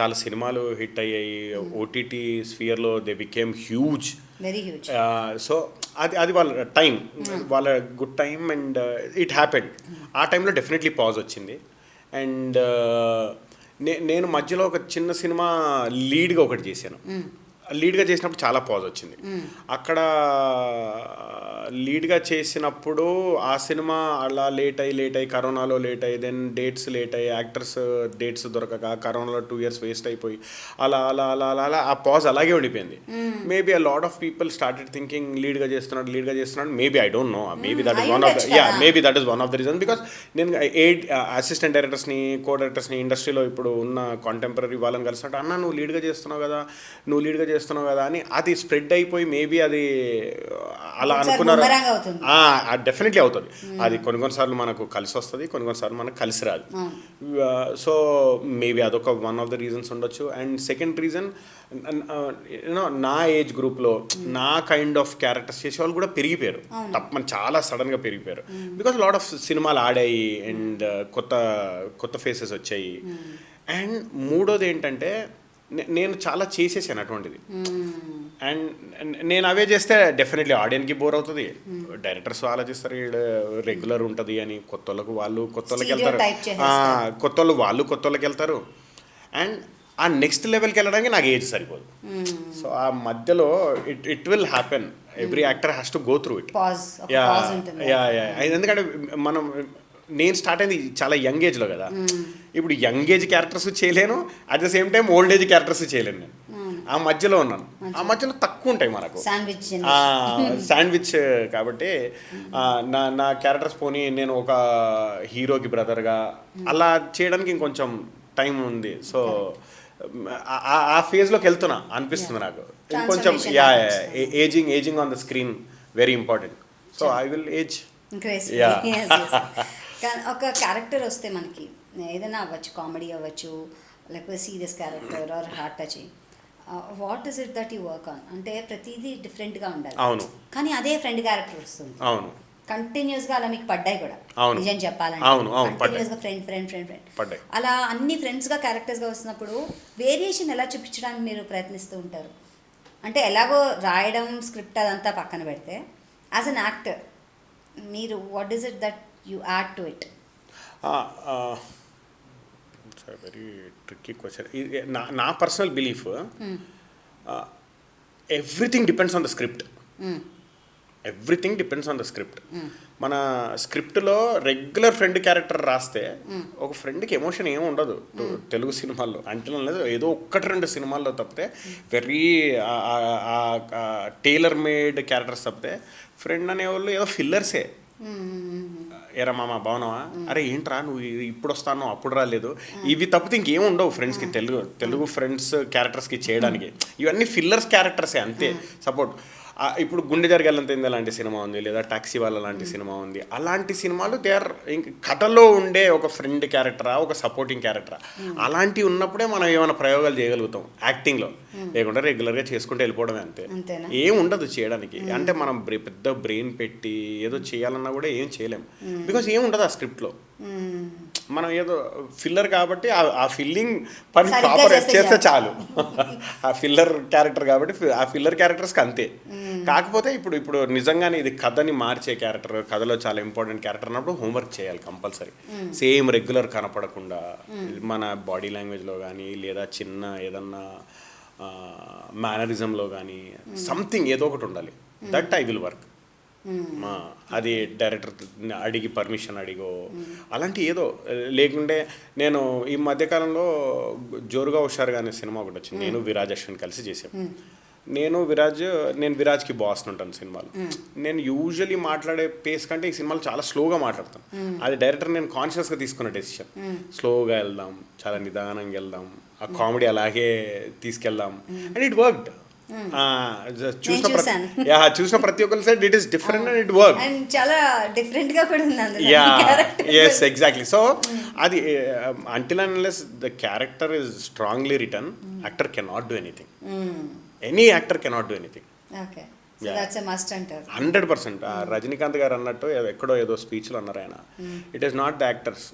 చాలా సినిమాలు హిట్ అయ్యాయి, ఓటీటీ స్ఫియర్లో they became huge, very huge. So అది వాళ్ళ టైం, వాళ్ళ good time and it happened. ఆ టైంలో డెఫినెట్లీ పాజ్ వచ్చింది. అండ్ నేను మధ్యలో ఒక చిన్న సినిమా లీడ్గా ఒకటి చేశాను. లీడ్గా చేసినప్పుడు చాలా పాజ్ వచ్చింది. అక్కడ లీడ్గా చేసినప్పుడు ఆ సినిమా అలా లేట్ అయ్యి కరోనాలో లేట్ అయ్యి దెన్ డేట్స్ లేట్ అయ్యి యాక్టర్స్ డేట్స్ దొరకక కరోనాలో 2 years వేస్ట్ అయిపోయి అలా అలా అలా అలా అలా ఆ పాజ్ అలాగే ఉండిపోయింది. Maybe a lot of people started thinking లీడ్గా చేస్తున్నాడు. Maybe I don't know, maybe that is one of the reason. Because నేను అసిస్టెంట్ డైరెక్టర్స్ని కో డైరెక్టర్స్ని ఇండస్ట్రీలో ఇప్పుడు ఉన్న కాంటెంపరీ వాళ్ళని కలిసినట్టు అన్న నువ్వు లీడ్గా చేస్తున్నావు కదా అని అది స్ప్రెడ్ అయిపోయి మేబీ అది అలా అనుకున్నారు. డెఫినెట్లీ అవుతుంది. అది కొన్నిసార్లు మనకు కలిసి వస్తుంది, కొన్నిసార్లు మనకు కలిసి రాదు. సో మేబీ అదొక వన్ ఆఫ్ ద రీజన్స్ ఉండొచ్చు. అండ్ సెకండ్ రీజన్, నా ఏజ్ గ్రూప్లో నా కైండ్ ఆఫ్ క్యారెక్టర్స్ చేసేవాళ్ళు కూడా పెరిగిపోయారు. చాలా సడన్గా పెరిగిపోయారు. బికాస్ లాట్ ఆఫ్ సినిమాలు ఆడాయి అండ్ కొత్త ఫేసెస్ వచ్చాయి. అండ్ మూడోది ఏంటంటే నేను చాలా చేసేసాను అటువంటిది. అండ్ నేను అవే చేస్తే డెఫినెట్లీ ఆడియన్స్కి బోర్ అవుతుంది, డైరెక్టర్స్ ఆలోచిస్తారు రెగ్యులర్ ఉంటుంది అని, కొత్త వాళ్ళకి వెళ్తారు, కొత్త వాళ్ళకి వెళ్తారు. అండ్ ఆ నెక్స్ట్ లెవెల్కి వెళ్ళడానికి నాకు ఏజ్ సరిపోదు. సో ఆ మధ్యలో it will happen. Every actor has to go through it. ఎందుకంటే నేను స్టార్ట్ అయింది చాలా యంగ్ ఏజ్లో కదా. ఇప్పుడు యంగ్ ఏజ్ క్యారెక్టర్స్ చేయలేను, at the same time old age characters చేయలేను. నేను ఆ మధ్యలో ఉన్నాను. ఆ మధ్యలో తక్కువ ఉంటాయి మనకు శాండ్విచ్. కాబట్టి నా క్యారెక్టర్స్ పోనీ నేను ఒక హీరోకి బ్రదర్గా అలా చేయడానికి ఇంకొంచెం టైం ఉంది. సో ఆ ఫేజ్లోకి వెళ్తున్నా అనిపిస్తుంది నాకు. ఇంకొంచెం ageing on the screen very important. So I will age. ఒక క్యారెక్టర్ వస్తే మనకి ఏదైనా అవ్వచ్చు, కామెడీ అవ్వచ్చు లేకపోతే serious character are heart touching, what is it that you work on? అంటే ప్రతిదీ డిఫరెంట్గా ఉండాలి. అవును, కానీ అదే ఫ్రెండ్ క్యారెక్టర్ వస్తుంది. అవును, కంటిన్యూస్గా అలా మీకు పడ్డాయి కూడా. నిజం చెప్పాలంటే కంటిన్యూస్గా ఫ్రెండ్ అలా అన్ని ఫ్రెండ్స్గా క్యారెక్టర్స్గా వస్తున్నప్పుడు వేరియేషన్ ఎలా చూపించడానికి మీరు ప్రయత్నిస్తూ ఉంటారు? అంటే ఎలాగో రాయడం స్క్రిప్ట్ అదంతా పక్కన పెడితే యాజ్ అన్ యాక్టర్ మీరు what is it that you add to it? Very tricky question. నా personal belief, everything depends on the script. మన స్క్రిప్ట్లో రెగ్యులర్ ఫ్రెండ్ క్యారెక్టర్ రాస్తే ఒక ఫ్రెండ్కి ఎమోషన్ ఏమి ఉండదు తెలుగు సినిమాల్లో. అంటే లేదు, ఏదో 1-2 సినిమాల్లో తప్పితే వెరీ టైలర్ మేడ్ క్యారెక్టర్స్ తప్పితే ఫ్రెండ్ అనేవాళ్ళు ఏదో ఫిల్లర్సే. ఎరా మామ బాగున్నావా, అరే ఏంట్రా నువ్వు ఇప్పుడు వస్తాను అప్పుడు రాలేదు, ఇవి తప్పితే ఇంకేం ఉండవు ఫ్రెండ్స్కి, తెలుగు ఫ్రెండ్స్ క్యారెక్టర్స్కి చేయడానికి. ఇవన్నీ ఫిల్లర్స్ క్యారెక్టర్సే అంతే, సపోర్ట్. ఇప్పుడు గుండె జరగాలంత లాంటి సినిమా ఉంది, లేదా టాక్సీ వాళ్ళ లాంటి సినిమా ఉంది. అలాంటి సినిమాలు దే ఆర్ ఇంక కథలో ఉండే ఒక ఫ్రెండ్ క్యారెక్టరా, ఒక సపోర్టింగ్ క్యారెక్టరా, అలాంటివి ఉన్నప్పుడే మనం ఏమైనా ప్రయోగాలు చేయగలుగుతాం యాక్టింగ్లో. లేకుండా రెగ్యులర్గా చేసుకుంటూ వెళ్ళిపోవడమే అంతే, ఏం ఉండదు చేయడానికి. అంటే మనం పెద్ద బ్రెయిన్ పెట్టి ఏదో చేయాలన్నా కూడా ఏం చేయలేం, బికాస్ ఏం ఉండదు ఆ స్క్రిప్ట్లో. మనం ఏదో ఫిల్లర్ కాబట్టి ఆ ఫిల్లింగ్ పని ప్రాపర్ చేస్తే చాలు. ఆ ఫిల్లర్ క్యారెక్టర్ కాబట్టి ఆ ఫిల్లర్ క్యారెక్టర్స్కి అంతే. కాకపోతే ఇప్పుడు నిజంగానే ఇది కథని మార్చే క్యారెక్టర్, కథలో చాలా ఇంపార్టెంట్ క్యారెక్టర్ అన్నప్పుడు హోంవర్క్ చేయాలి కంపల్సరీ. సేమ్ రెగ్యులర్ కనపడకుండా మన బాడీ లాంగ్వేజ్లో కానీ, లేదా చిన్న ఏదన్నా మేనరిజంలో కానీ సంథింగ్ ఏదో ఒకటి ఉండాలి. That I will work. అది డైరెక్టర్ అడిగి పర్మిషన్ అడిగో అలాంటి ఏదో లేకుంటే. నేను ఈ మధ్యకాలంలో జోరుగా హుషారుగా అనే సినిమా ఒకటి వచ్చింది, నేను విరాజ్ అశ్విన్ కలిసి చేసాను. నేను విరాజ్కి బాస్ ఉంటాను సినిమాలో. నేను యూజువలీ మాట్లాడే పేస్ కంటే ఈ సినిమాలో చాలా స్లోగా మాట్లాడతాను. అది డైరెక్టర్ నేను కాన్షియస్గా తీసుకున్న డెసిషన్. స్లోగా వెళ్దాం, చాలా నిదానంగా వెళ్దాం, ఆ కామెడీ అలాగే తీసుకెళ్దాం, అండ్ ఇట్ వర్క్డ్. చూసిన ప్రతి ఒక్కరి side it is different and it work. చాలా డిఫరెంట్ గా కూడా ఉంది. yes exactly. so అది until and unless the character is strongly written, actor cannot do anything. any actor cannot do anything. Okay, so that's a must అంటారు 100%. రజనీకాంత్ గారు అన్నట్టు ఎక్కడో ఏదో స్పీచ్లో అన్నారు ఆయన, it is not the actors,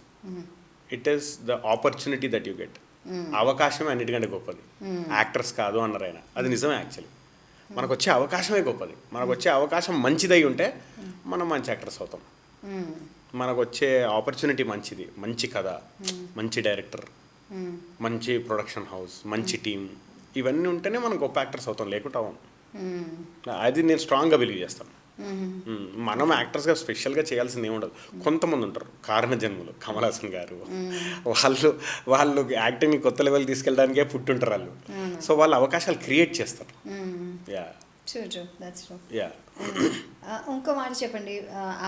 it is the opportunity that you get. అవకాశం అన్నిటికంటే గొప్పది, యాక్టర్స్ కాదు అన్నారు ఆయన. అది నిజమే. యాక్చువల్లీ మనకు వచ్చే అవకాశమే గొప్పది. మనకు వచ్చే అవకాశం మంచిదై ఉంటే మనం మంచి యాక్టర్స్ అవుతాం. మనకు వచ్చే ఆపర్చునిటీ మంచిది, మంచి కథ, మంచి డైరెక్టర్, మంచి ప్రొడక్షన్ హౌస్, మంచి టీం, ఇవన్నీ ఉంటేనే మనం గొప్ప యాక్టర్స్ అవుతాం, లేకుండా అవ్వం. అది నేను స్ట్రాంగ్గా బిలీవ్ చేస్తాను. మనం యాక్టర్స్గా స్పెషల్గా చేయాల్సింది ఏముండదు. కొంతమంది ఉంటారు కారణ జన్మలు, కమల్ హాసన్ గారు, వాళ్ళు యాక్టింగ్ని కొత్త లెవెల్ తీసుకెళ్ళడానికే పుట్టుంటారు వాళ్ళు. సో వాళ్ళు అవకాశాలు క్రియేట్ చేస్తారు. ఇంకో మాట చెప్పండి,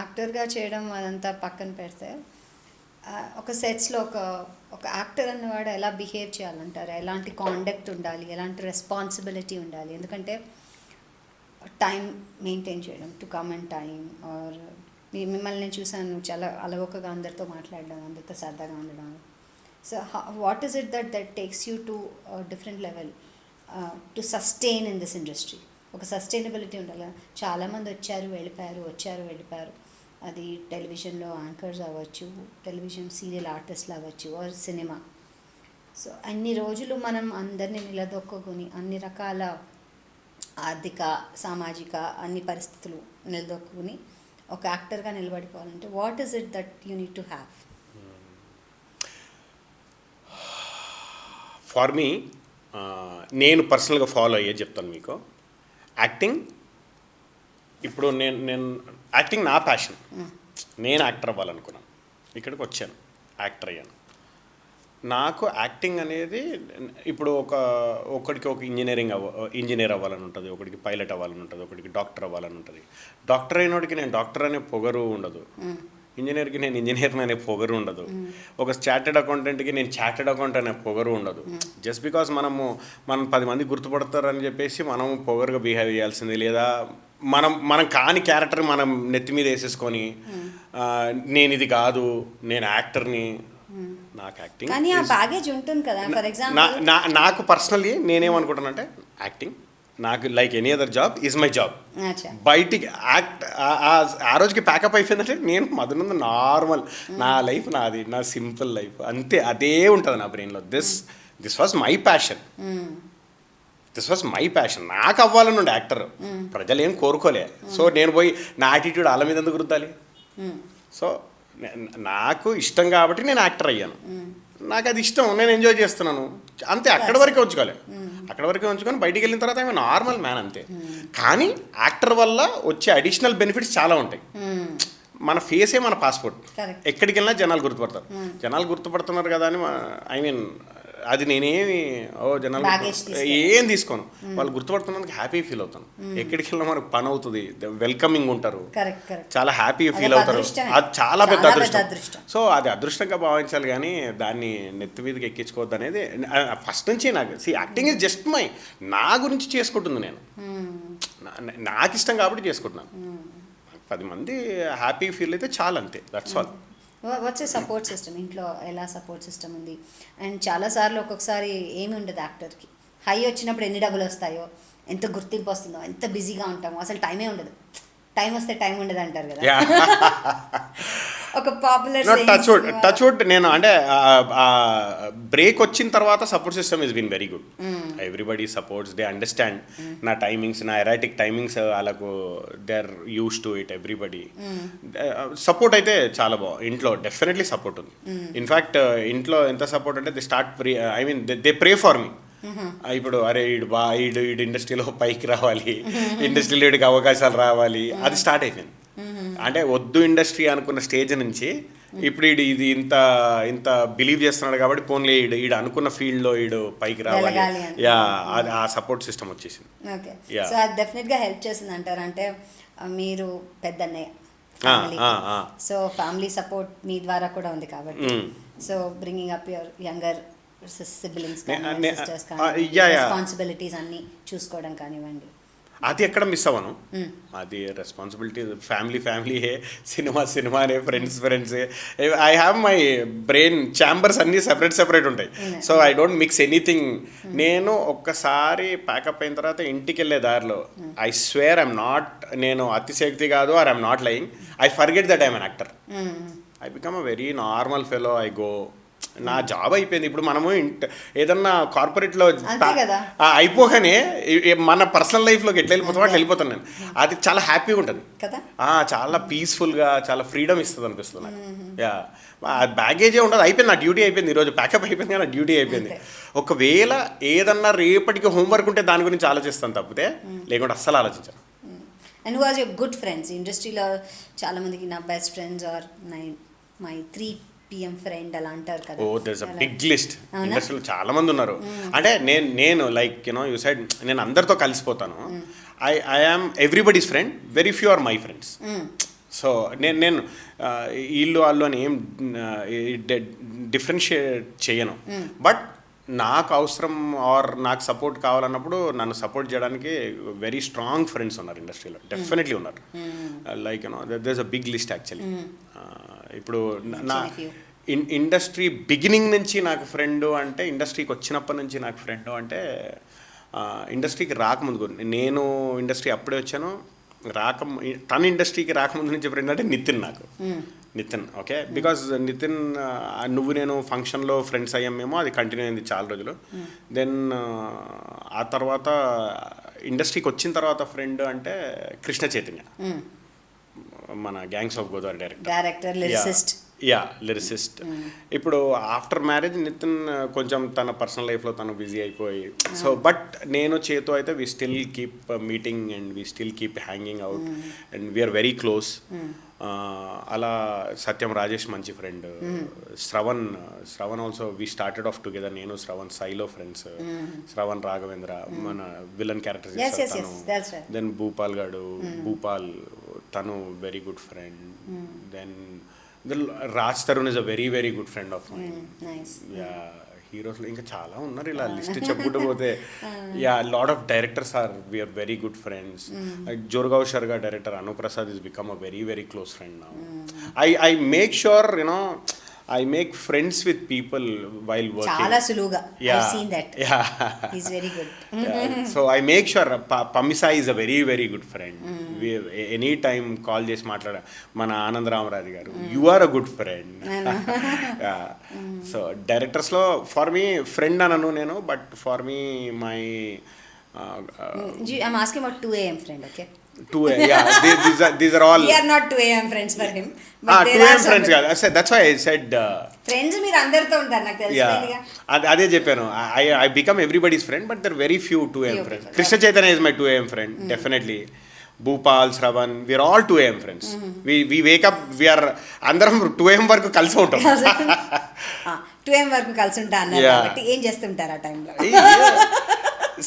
యాక్టర్గా చేయడం అదంతా పక్కన పెడితే ఒక సెట్స్లో ఒక యాక్టర్ అన్నవాడు ఎలా బిహేవ్ చేయాలంటారు? ఎలాంటి కాండక్ట్ ఉండాలి, ఎలాంటి రెస్పాన్సిబిలిటీ ఉండాలి? ఎందుకంటే టైం మెయింటైన్ చేయడం, to come and time, or మిమ్మల్ని నేను చూసాను చాలా అలవోకగా అందరితో మాట్లాడడం, అందరితో సరదాగా ఉండడం. So what is it that takes you to different level to sustain in this industry? ఒక సస్టైనబిలిటీ ఉండాలి. చాలామంది వచ్చారు వెళ్ళిపోయారు. అది టెలివిజన్లో యాంకర్స్ అవ్వచ్చు, టెలివిజన్ సీరియల్ ఆర్టిస్ట్లు అవ్వచ్చు, ఆర్ సినిమా. సో అన్ని రోజులు మనం అందరినీ నిలదొక్కుని అన్ని రకాల ఆర్థిక, సామాజిక అన్ని పరిస్థితులు నిలదొక్కుని ఒక యాక్టర్గా నిలబడిపోవాలంటే what is it that you need to have? For me, నేను పర్సనల్గా ఫాలో అయ్యే చెప్తాను మీకు. యాక్టింగ్ ఇప్పుడు నేను యాక్టింగ్ నా ప్యాషన్. నేను యాక్టర్ అవ్వాలనుకున్నాను, ఇక్కడికి వచ్చాను, యాక్టర్ అయ్యాను. నాకు యాక్టింగ్ అనేది ఇప్పుడు ఒకడికి ఒక ఇంజనీర్ అవ్వాలని ఉంటుంది, ఒకడికి పైలట్ అవ్వాలని ఉంటుంది, ఒకడికి డాక్టర్ అవ్వాలని ఉంటుంది. డాక్టర్ అయినోడికి నేను డాక్టర్ అనే పొగరు ఉండదు, ఇంజనీర్కి నేను ఇంజనీర్ అనే పొగరు ఉండదు, ఒక చార్టెడ్ అకౌంటెంట్కి నేను చార్టెడ్ అకౌంట్ అనే పొగరు ఉండదు. జస్ట్ బికాస్ మనం 10 మంది గుర్తుపడతారని చెప్పేసి మనం పొగరుగా బిహేవ్ చేయాల్సింది, లేదా మనం కాని క్యారెక్టర్ మనం నెత్తి మీద వేసేసుకొని నేను ఇది కాదు, నేను యాక్టర్ని, నాకు యాక్టింగ్ కానీ ఆ బ్యాగేజ్ ఉంటుంది కదా. ఫర్ ఎగ్జాంపుల్ నాకు పర్సనల్లీ నేనేమనుకుంటానంటే యాక్టింగ్ నాకు like any other job is my job. బయటికి యాక్ట్ ఆ రోజుకి ప్యాకప్ అయిపోయిందంటే నేను మధునంద నార్మల్, నా లైఫ్ నాది, నా సింపుల్ లైఫ్ అంతే, అదే ఉంటుంది నా బ్రెయిన్లో. This was my passion. నాకు అవ్వాలని ఉండే యాక్టర్, ప్రజలు ఏం కోరుకోలే. సో నేను పోయి నా యాటిట్యూడ్ వాళ్ళ మీద ఎందుకు రుద్దాలి? సో నాకు ఇష్టం కాబట్టి నేను యాక్టర్ అయ్యాను, నాకు అది ఇష్టం, నేను ఎంజాయ్ చేస్తున్నాను అంతే. అక్కడి వరకే ఉంచుకొని బయటికి వెళ్ళిన తర్వాత ఆమె నార్మల్ మ్యాన్ అంతే. కానీ యాక్టర్ వల్ల వచ్చే అడిషనల్ బెనిఫిట్స్ చాలా ఉంటాయి. మన ఫేసే మన పాస్పోర్ట్, ఎక్కడికి వెళ్ళినా జనాలు గుర్తుపడతారు కదా అని, ఐ మీన్ అది నేనేమి జనాలు Baggage ఏం తీసుకోను. వాళ్ళు గుర్తుపడుతున్నందుకు హ్యాపీ ఫీల్ అవుతాను. ఎక్కడికి వెళ్ళినా మనకు పని అవుతుంది, వెల్కమింగ్ ఉంటారు, కరెక్ట్ చాలా హ్యాపీ ఫీల్ అదొక అవుతారు. అదృష్టమే. అది చాలా పెద్ద చాలా పెద్ద అదృష్టం. అదృష్టం. సో అది అదృష్టంగా భావించాలి కానీ దాన్ని నెత్తి మీదకి ఎక్కించుకోవద్దు అనేది ఫస్ట్ నుంచి నాకు యాక్టింగ్ ఇస్ జస్ట్ మై నా గురించి చేసుకుంటుంది నేను, నాకు ఇష్టం కాబట్టి చేసుకుంటున్నాను. 10 మంది హ్యాపీ ఫీల్ అయితే చాలు, అంతే, దట్స్ ఆల్. వచ్చే సపోర్ట్ సిస్టమ్ ఇంట్లో ఎలా సపోర్ట్ సిస్టమ్ ఉంది? అండ్ చాలాసార్లు ఒక్కొక్కసారి ఏమి ఉండదు యాక్టర్కి, హై వచ్చినప్పుడు ఎన్ని డబ్బులు వస్తాయో, ఎంత గుర్తింపు వస్తుందో, ఎంత బిజీగా ఉంటామో, అసలు టైమే ఉండదు. టైం వస్తే టైం ఉండదు అంటారు కదా. ఒక పాపులర్ టచ్ వుడ్ నేను అంటే బ్రేక్ వచ్చిన తర్వాత support system is been very good. Everybody supports, they understand నా టైమింగ్స్, నా ఎరాటిక్ టైమింగ్స్, వాళ్ళకు they are used to it. Everybody support అయితే చాలా బాగుంది ఇంట్లో, డెఫినెట్లీ సపోర్ట్ ఉంది. ఇన్ఫ్యాక్ట్ ఇంట్లో ఎంత సపోర్ట్ అంటే they start I mean they pray for me. ఇప్పుడు అరే ఈడు ఇండస్ట్రీలో పైకి రావాలి, ఇండస్ట్రీలో వీడికి అవకాశాలు రావాలి, అది స్టార్ట్ అయిపోయింది. అంటే వద్దు ఇండస్ట్రీ అనుకున్న స్టేజ్ నుంచి ఇప్పుడు ఇది ఇంత ఇంత బిలీవ్ చేస్తున్నాడు కాబట్టి పోన్లే ఈడు అనుకున్న ఫీల్డ్లో ఈడు పైకి రావాలి, యా, అది ఆ సపోర్ట్ సిస్టమ్ వచ్చేసింది. ఓకే, సో అది డెఫినెట్గా హెల్ప్ చేసింది అంటారు. అంటే మీరు పెద్దన్నయ్య, సో ఫ్యామిలీ సపోర్ట్ మీ ద్వారా కూడా ఉంది కాబట్టి, so bringing up your younger siblings కానీ సిస్టర్స్ కానీ రెస్పాన్సిబిలిటీస్ అన్నీ చూసుకోవడం కానివ్వండి, అది ఎక్కడ మిస్ అవ్వను. అది రెస్పాన్సిబిలిటీ ఫ్యామిలీయే, సినిమానే, ఫ్రెండ్సే. I have my brain chambers అన్నీ సెపరేట్ ఉంటాయి. So I don't mix anything. నేను ఒక్కసారి ప్యాకప్ అయిన తర్వాత ఇంటికి వెళ్ళే దారిలో ఐ స్వేర్ నేను అతిశక్తి కాదు, or I'm not lying, I forget that I'm an actor. I become a very normal fellow. I go, నా జాబ్ అయిపోయింది. ఇప్పుడు మనము ఏదన్నా కార్పొరేట్లో అయిపోగానే మన పర్సనల్ లైఫ్లోకి ఎట్లా వెళ్ళిపోతామో అట్లా వెళ్ళిపోతాను నేను. అది చాలా హ్యాపీగా ఉంటుంది, చాలా పీస్ఫుల్గా, చాలా ఫ్రీడమ్ ఇస్తుంది అనిపిస్తుంది నాకు. యా, బ్యాగేజే ఉండదు, అయిపోయింది, నా డ్యూటీ అయిపోయింది, ఈరోజు ప్యాకప్ అయిపోయింది కానీ నా డ్యూటీ అయిపోయింది. ఒకవేళ ఏదన్నా రేపటికి హోంవర్క్ ఉంటే దాని గురించి ఆలోచిస్తాను తప్పితే, లేకుంటే అస్సలు ఆలోచించాను. And who was your good friends? ఇండస్ట్రీలో చాలామందికి నా best friends are my 3 PM friend అలా అంటారు కదా. Oh, there's a big list. ఇండస్ట్రీలో చాలా మంది ఉన్నారు. అంటే నేను లైక్ యు సైడ్ నేను అందరితో కలిసిపోతాను. I am everybody's friend, very few are my friends. So నేను వీళ్ళు వాళ్ళు అని ఏం డిఫరెన్షియేట్ చేయను. బట్ నాకు అవసరం ఆర్ నాకు సపోర్ట్ కావాలన్నప్పుడు నన్ను సపోర్ట్ చేయడానికి వెరీ స్ట్రాంగ్ ఫ్రెండ్స్ ఉన్నారు ఇండస్ట్రీలో, డెఫినెట్లీ ఉన్నారు. Like there's a big list actually. ఇప్పుడు నా ఇండస్ట్రీ బిగినింగ్ నుంచి నాకు ఫ్రెండ్ అంటే, ఇండస్ట్రీకి వచ్చినప్పటి నుంచి నాకు ఫ్రెండ్ అంటే, ఇండస్ట్రీకి రాకముందు, నేను ఇండస్ట్రీ అప్పుడే వచ్చాను, తన ఇండస్ట్రీకి రాకముందు నుంచి ఫ్రెండ్ అంటే నితిన్. ఓకే, బికాజ్ నితిన్ నువ్వు నేను ఫంక్షన్లో ఫ్రెండ్స్ అయ్యామేమో, అది కంటిన్యూ అయింది చాలా రోజులు. దెన్ ఆ తర్వాత ఇండస్ట్రీకి వచ్చిన తర్వాత ఫ్రెండ్ అంటే కృష్ణ చైతన్య, మన gangs of Godavari director, lyricist. ఇప్పుడు ఆఫ్టర్ మ్యారేజ్ నితిన్ కొంచెం తన పర్సనల్ లైఫ్లో తను బిజీ అయిపోయి, సో బట్ నేను చేతో అయితే we still keep meeting and we still keep hanging out and we're very close. అలా సత్యం రాజేష్ మంచి friend, Shravan also we started off together. నేను శ్రవణ్ సాయిలో ఫ్రెండ్స్. శ్రవణ్ రాఘవేంద్ర మన విలన్ క్యారెక్టర్ చేస్తాను. దెన్ భూపాల్ భూపాల్ తను very good friend. Then Raj Tarun is a very very good friend of mine. హీరోస్లో ఇంకా చాలా ఉన్నారు, ఇలా లిస్ట్ చెప్పుకుంటూ పోతే. Lot of directors are we are very good friends. జోర్గావ్ షర్గా director Anuprasad is become a very very close friend now. I make sure I make friends with people while working. Chala suluga. I've seen that. He's very good. So I make sure Pamisa is a very very good friend. We any time call chesi maatlada mana Anand Ramaraj garu, you are a good friend. So directors lo for me friend ananu nenu, but for me my I'm asking about 2 AM friend, okay? 2 AM, these are all. We are not 2 AM friends for him. But 2 AM friends కాదు. That's why I said friends మీరు అందరితో ఉంటారు, నాకు తెలిసిపోయిందిగా. అదే చెప్పాను. I become everybody's friend, but there are very few 2 AM friends. Krishna Chaitanya is my 2 AM friend, definitely. Bhupal, Sravan, we're all 2 AM friends. We wake up, we're అందరం 2 AM వరకు కలిసి ఉంటాం. 2 AM వరకు కలిసి ఉంటా అన్నారు Yeah. కాబట్టి ఏం చేస్తుంటారు ఆ టైంలో?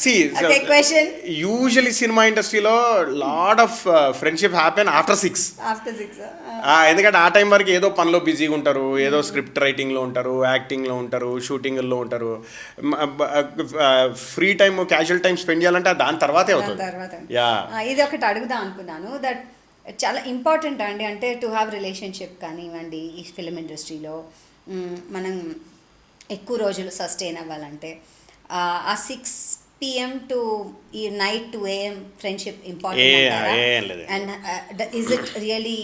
See, Okay, question. Usually cinema ఇండస్ట్రీలో lot of friendship happen after 6. After 6 ఎందుకంటే ఆ టైం వరకు ఏదో పనిలో బిజీగా ఉంటారు, ఏదో స్క్రిప్ట్ రైటింగ్లో ఉంటారు, యాక్టింగ్లో ఉంటారు, షూటింగ్లో ఉంటారు. Free time, casual time spend చేయాలంటే దాని తర్వాతే అవుతుంది. తర్వాత యా, ఇది ఒకటి అడుగుదాం అనుకున్నాను. దట్ చాలా ఇంపార్టెంట్ అండి. అంటే టు హ్యావ్ రిలేషన్షిప్ కానివ్వండి ఈ ఫిలిం ఇండస్ట్రీలో మనం ఎక్కువ రోజులు సస్టైన్ అవ్వాలంటే ఆ 6 PM టు ఈ నైట్ 2 AM ఫ్రెండ్షిప్ ఇంపార్టెంట్ ఏం లేదు. And is it really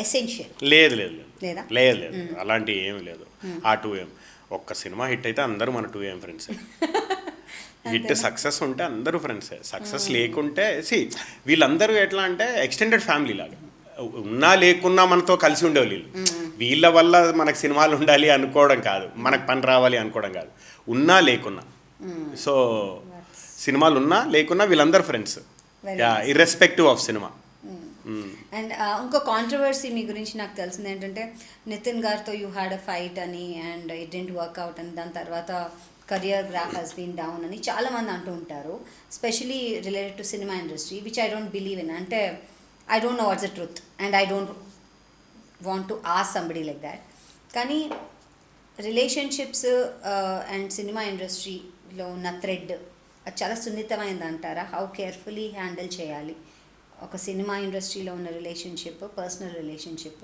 essential? లేదు లేదు లేదా? లేదు లేదు, అలాంటి ఏమి లేదు. ఆ 2 AM ఒక్క సినిమా హిట్ అయితే అందరూ మన 2 AM ఫ్రెండ్స్. హిట్ సక్సెస్ ఉంటే అందరూ ఫ్రెండ్సే, సక్సెస్ లేకుంటే వీళ్ళందరూ ఎట్లా అంటే ఎక్స్టెండెడ్ ఫ్యామిలీ లాగా, ఉన్నా లేకున్నా మనతో కలిసి ఉండేవాళ్ళు వీళ్ళు. వీళ్ళ వల్ల మనకు సినిమాలు ఉండాలి అనుకోవడం కాదు, మనకు పని రావాలి అనుకోవడం కాదు, ఉన్నా లేకున్నా. సో సినిమాలు ఉన్నా లేకున్నా వీళ్ళందరూ friends, irrespective of cinema. And ఇంకో కాంట్రవర్సీ మీ గురించి నాకు తెలిసింది ఏంటంటే నితిన్ గారితో యూ హ్యాడ్ అ ఫైట్ అని అండ్ ఇట్ డెంట్ వర్క్అవుట్ అని, దాని తర్వాత career graph has been down అని చాలామంది అంటూ ఉంటారు, specially related to cinema industry, which I don't believe in. అంటే I don't know what's the truth and I don't want to ask somebody like that. కానీ relationships and cinema ఇండస్ట్రీలో ఉన్న thread అది చాలా సున్నితమైనది అంటారా? హౌ కేర్ఫుల్లీ హ్యాండిల్ చేయాలి ఒక cinema ఇండస్ట్రీలో ఉన్న relationship, personal relationship,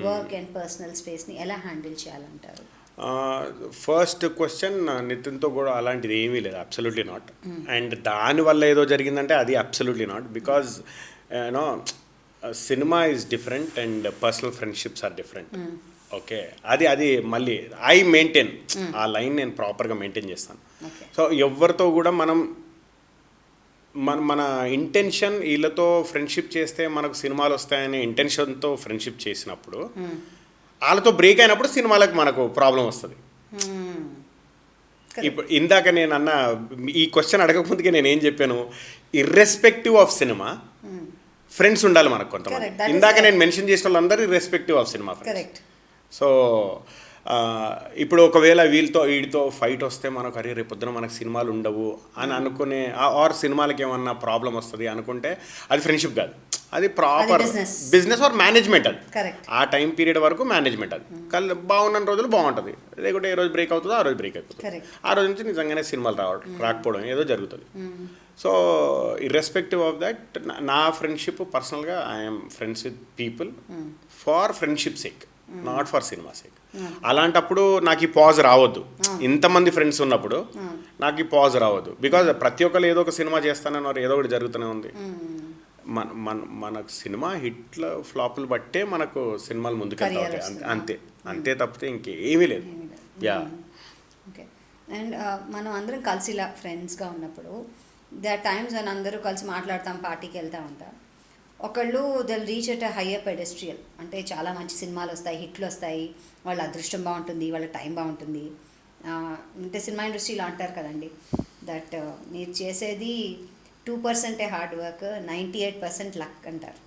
work and personal స్పేస్ని ఎలా హ్యాండిల్ చేయాలంటారు? ఫస్ట్ క్వశ్చన్, నితిన్తో కూడా అలాంటిది ఏమీ లేదు, అబ్సల్యూట్లీ నాట్. అండ్ దానివల్ల ఏదో జరిగిందంటే అది absolutely not, because you know cinema is different and personal friendships are different. Okay, అది మళ్ళీ ఐ మెయింటైన్ ఆ లైన్, నేను ప్రాపర్గా మెయింటైన్ చేస్తాను. సో ఎవరితో కూడా మనం మన ఇంటెన్షన్, వీళ్ళతో ఫ్రెండ్షిప్ చేస్తే మనకు సినిమాలు వస్తాయనే ఇంటెన్షన్తో ఫ్రెండ్షిప్ చేసినప్పుడు వాళ్ళతో బ్రేక్ అయినప్పుడు సినిమాలకు మనకు ప్రాబ్లం వస్తుంది. ఇప్పుడు ఇందాక నేను అన్న ఈ క్వశ్చన్ అడగకముందుకే నేను ఏం చెప్పాను, ఇర్రెస్పెక్టివ్ ఆఫ్ సినిమా ఫ్రెండ్స్ ఉండాలి మనకు కొంతమంది. ఇందాక నేను మెన్షన్ చేసిన వాళ్ళందరూ irrespective of cinema friends. So ఇప్పుడు ఒకవేళ వీడితో ఫైట్ వస్తే మనకు అరే రేపొద్దున మనకు సినిమాలు ఉండవు అని అనుకునే, ఆర్ సినిమాలకి ఏమన్నా ప్రాబ్లం వస్తుంది అనుకుంటే అది ఫ్రెండ్షిప్ కాదు, అది ప్రాపర్ బిజినెస్ ఆర్ మేనేజ్మెంట్. అది ఆ టైం పీరియడ్ వరకు మేనేజ్మెంట్. అది బాగున్న రోజులు బాగుంటుంది, లేకుంటే ఏ రోజు బ్రేక్ అవుతుందో ఆ రోజు బ్రేక్ అయిపోతుంది. ఆ రోజు నుంచి నిజంగానే సినిమాలు రాకపోవడం ఏదో జరుగుతుంది. సో ఇర్రెస్పెక్టివ్ ఆఫ్ దట్ నా ఫ్రెండ్షిప్ పర్సనల్గా I'm friends with people for friendship sake, not for cinema sake. అలాంటప్పుడు నాకు ఈ పాజ్ రావద్దు. ఇంతమంది ఫ్రెండ్స్ ఉన్నప్పుడు నాకు ఈ పాజ్ రావద్దు, బికాజ్ ప్రతి ఒక్కరు ఏదో ఒక సినిమా చేస్తానన్నారు, ఏదో ఒకటి జరుగుతూనే ఉంది. మనకు సినిమా హిట్లు ఫ్లాపులు బట్టే మనకు సినిమాలు ముందుకెళ్తాయి, అంతే తప్పితే ఇంకేమీ లేదు. Yeah, okay. అండ్ మనం అందరం కలిసి ఇలా ఫ్రెండ్స్గా ఉన్నప్పుడు దే ఆర్ టైమ్స్ అని అందరూ కలిసి మాట్లాడతాం, పార్టీకి వెళ్తూ ఉంటాం. ఒకళ్ళు they'll reach at a higher pedestal, అంటే చాలా మంచి సినిమాలు వస్తాయి, హిట్లు వస్తాయి, వాళ్ళ అదృష్టం బాగుంటుంది, వాళ్ళ టైం బాగుంటుంది. అంటే సినిమా ఇండస్ట్రీలో అంటారు కదండి, దట్ మీరు చేసేది 2% హార్డ్ వర్క్, 98% లక్ అంటారు.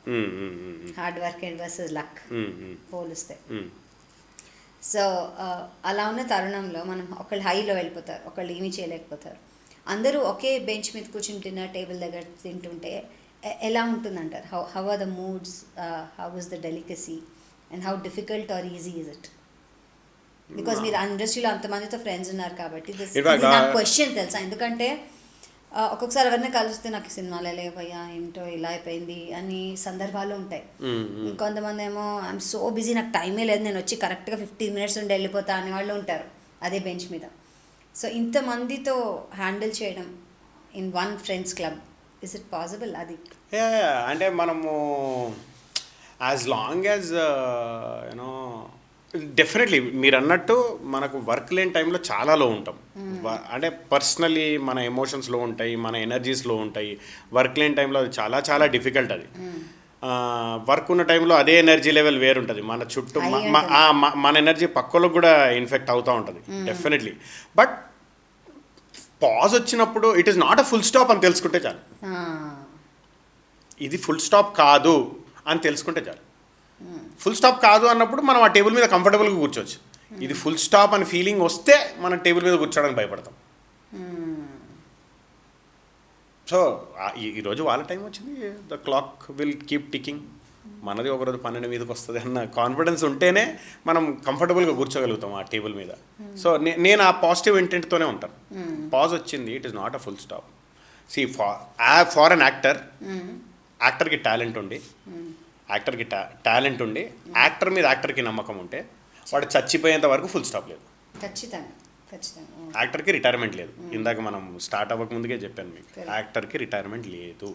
Hard work and versus luck పోలిస్తే. సో అలా ఉన్న తరుణంలో మనం ఒకళ్ళు హైలో వెళ్ళిపోతారు, ఒకళ్ళు ఏమీ చేయలేకపోతారు. అందరూ ఒకే బెంచ్ మీద కూర్చుని డిన్నర్ టేబుల్ దగ్గర తింటుంటే ఎలా ఉంటుందంటారు? How are the moods, how is the delicacy and how difficult or easy is it? Because మీరు ఇండస్ట్రీలో అంతమందితో ఫ్రెండ్స్ ఉన్నారు కాబట్టి నాకు క్వశ్చన్ తెలుసా. ఎందుకంటే ఒక్కొక్కసారి ఎవరిని కలిస్తే నాకు సినిమాలే లేవయ్యా, ఏమిటో ఇలా అయిపోయింది అని సందర్భాలు ఉంటాయి. ఇంకొంతమంది ఏమో ఐఎమ్ సో బిజీ, నాకు టైమే లేదు, నేను వచ్చి కరెక్ట్గా 15 minutes ఉండి వెళ్ళిపోతా అనే వాళ్ళు ఉంటారు అదే బెంచ్ మీద. సో ఇంతమందితో హ్యాండిల్ చేయడం in one friends club, is it possible? అది అంటే మనము as long as you know definitely మీరు అన్నట్టు మనకు వర్క్ లేని టైంలో చాలా లో ఉంటాం. అంటే పర్సనలీ మన ఎమోషన్స్ లో ఉంటాయి, మన ఎనర్జీస్ లో ఉంటాయి. వర్క్ లేని టైంలో అది చాలా చాలా డిఫికల్ట్. అది వర్క్ ఉన్న టైంలో అదే ఎనర్జీ లెవెల్ వేరుంటుంది, మన చుట్టూ మన ఎనర్జీ పక్కలకు కూడా ఇన్ఫెక్ట్ అవుతూ ఉంటుంది డెఫినెట్లీ. బట్ పాజ్ వచ్చినప్పుడు it is not a full stop అని తెలుసుకుంటే చాలు. ఇది ఫుల్ స్టాప్ కాదు అని తెలుసుకుంటే చాలు. ఫుల్ స్టాప్ కాదు అన్నప్పుడు మనం ఆ టేబుల్ మీద కంఫర్టబుల్గా కూర్చోవచ్చు. ఇది ఫుల్ స్టాప్ అని ఫీలింగ్ వస్తే మనం టేబుల్ మీద కూర్చోడానికి భయపడతాం. సో ఈరోజు వాళ్ళ టైం వచ్చింది, the clock will keep ticking, మనది ఒకరోజు 12 మీదకి వస్తుంది అన్న కాన్ఫిడెన్స్ ఉంటేనే మనం కంఫర్టబుల్గా కూర్చోగలుగుతాం ఆ టేబుల్ మీద. సో నేను ఆ పాజిటివ్ ఇంటెంట్తోనే ఉంటాను. పాజ్ వచ్చింది, it is not a full stop. See for an యాక్టర్కి టాలెంట్ ఉండి, యాక్టర్ మీద యాక్టర్కి నమ్మకం ఉంటే వాడు చచ్చిపోయేంత వరకు ఫుల్ స్టాప్ లేదు. ఖచ్చితంగా. యాక్టర్కి రిటైర్మెంట్ లేదు. ఇందాక మనం స్టార్ట్ అవ్వక ముందుకే చెప్పాను మీకు, యాక్టర్కి రిటైర్మెంట్ లేదు.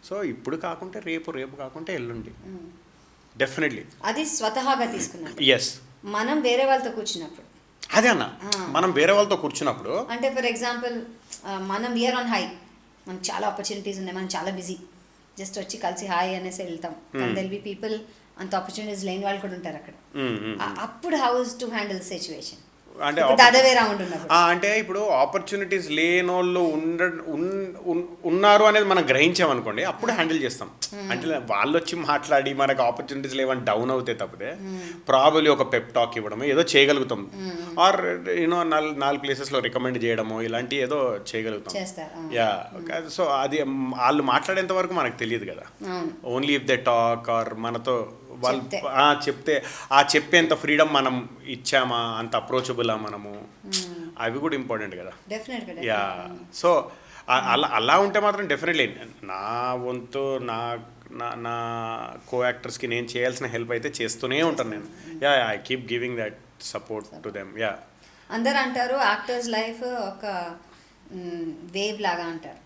సో ఇప్పుడు కాకుంటే రేపు కాకుంటే ఎల్లుండి డెఫినెట్లీ అది స్వతహాగా తీసుకున్నాం. ఎస్, మనం వేరే వాళ్ళతో కూర్చున్నప్పుడు అదే అన్న, మనం వేరే వాళ్ళతో కూర్చున్నప్పుడు అంటే ఫర్ ఎగ్జాంపుల్ మనం వీఆర్ ఆన్ హై, మనకు చాలా ఆపర్చునిటీస్ ఉన్నాయి, మనం చాలా బిజీ, జస్ట్ వచ్చి కలిసి హాయ్ అనేసి వెళ్తాం. దెల్ బి పీపుల్ అంత ఆపర్చునిటీస్ లేని వాళ్ళు కూడా ఉంటారు అక్కడ. అప్పుడు హౌస్ టు హ్యాండిల్ సిచ్యువేషన్ అంటే అంటే ఇప్పుడు ఆపర్చునిటీస్ లేనోళ్ళు ఉన్నారు అనేది మనం గ్రహించామనుకోండి, అప్పుడు హ్యాండిల్ చేస్తాం. అంటే వాళ్ళు వచ్చి మాట్లాడి మనకు ఆపర్చునిటీస్ లేవని డౌన్ అవుతే తప్పితే ప్రాబబ్లీ ఒక పెప్ టాక్ ఇవ్వడమో ఏదో చేయగలుగుతాం. ఆర్ యూనో 4 ప్లేసెస్లో రికమెండ్ చేయడమో ఇలాంటి ఏదో చేయగలుగుతాం. యా, సో అది వాళ్ళు మాట్లాడేంత వరకు మనకు తెలియదు కదా. Only if they talk or మనతో వాళ్ళు చెప్తే ఆ చెప్పేంత ఫ్రీడమ్ మనం ఇచ్చామా, అంత అప్రోచబులా మనము, అవి కూడా ఇంపార్టెంట్ కదా. యా, సో అలా ఉంటే మాత్రం డెఫినెట్లీ నా వంతు నా కో యాక్టర్స్కి నేను చేయాల్సిన హెల్ప్ అయితే చేస్తూనే ఉంటాను నేను. Yeah, I keep giving that support to them. Yeah, అందరు అంటారు యాక్టర్స్ లైఫ్ ఒక వేవ్ లాగా అంటారు,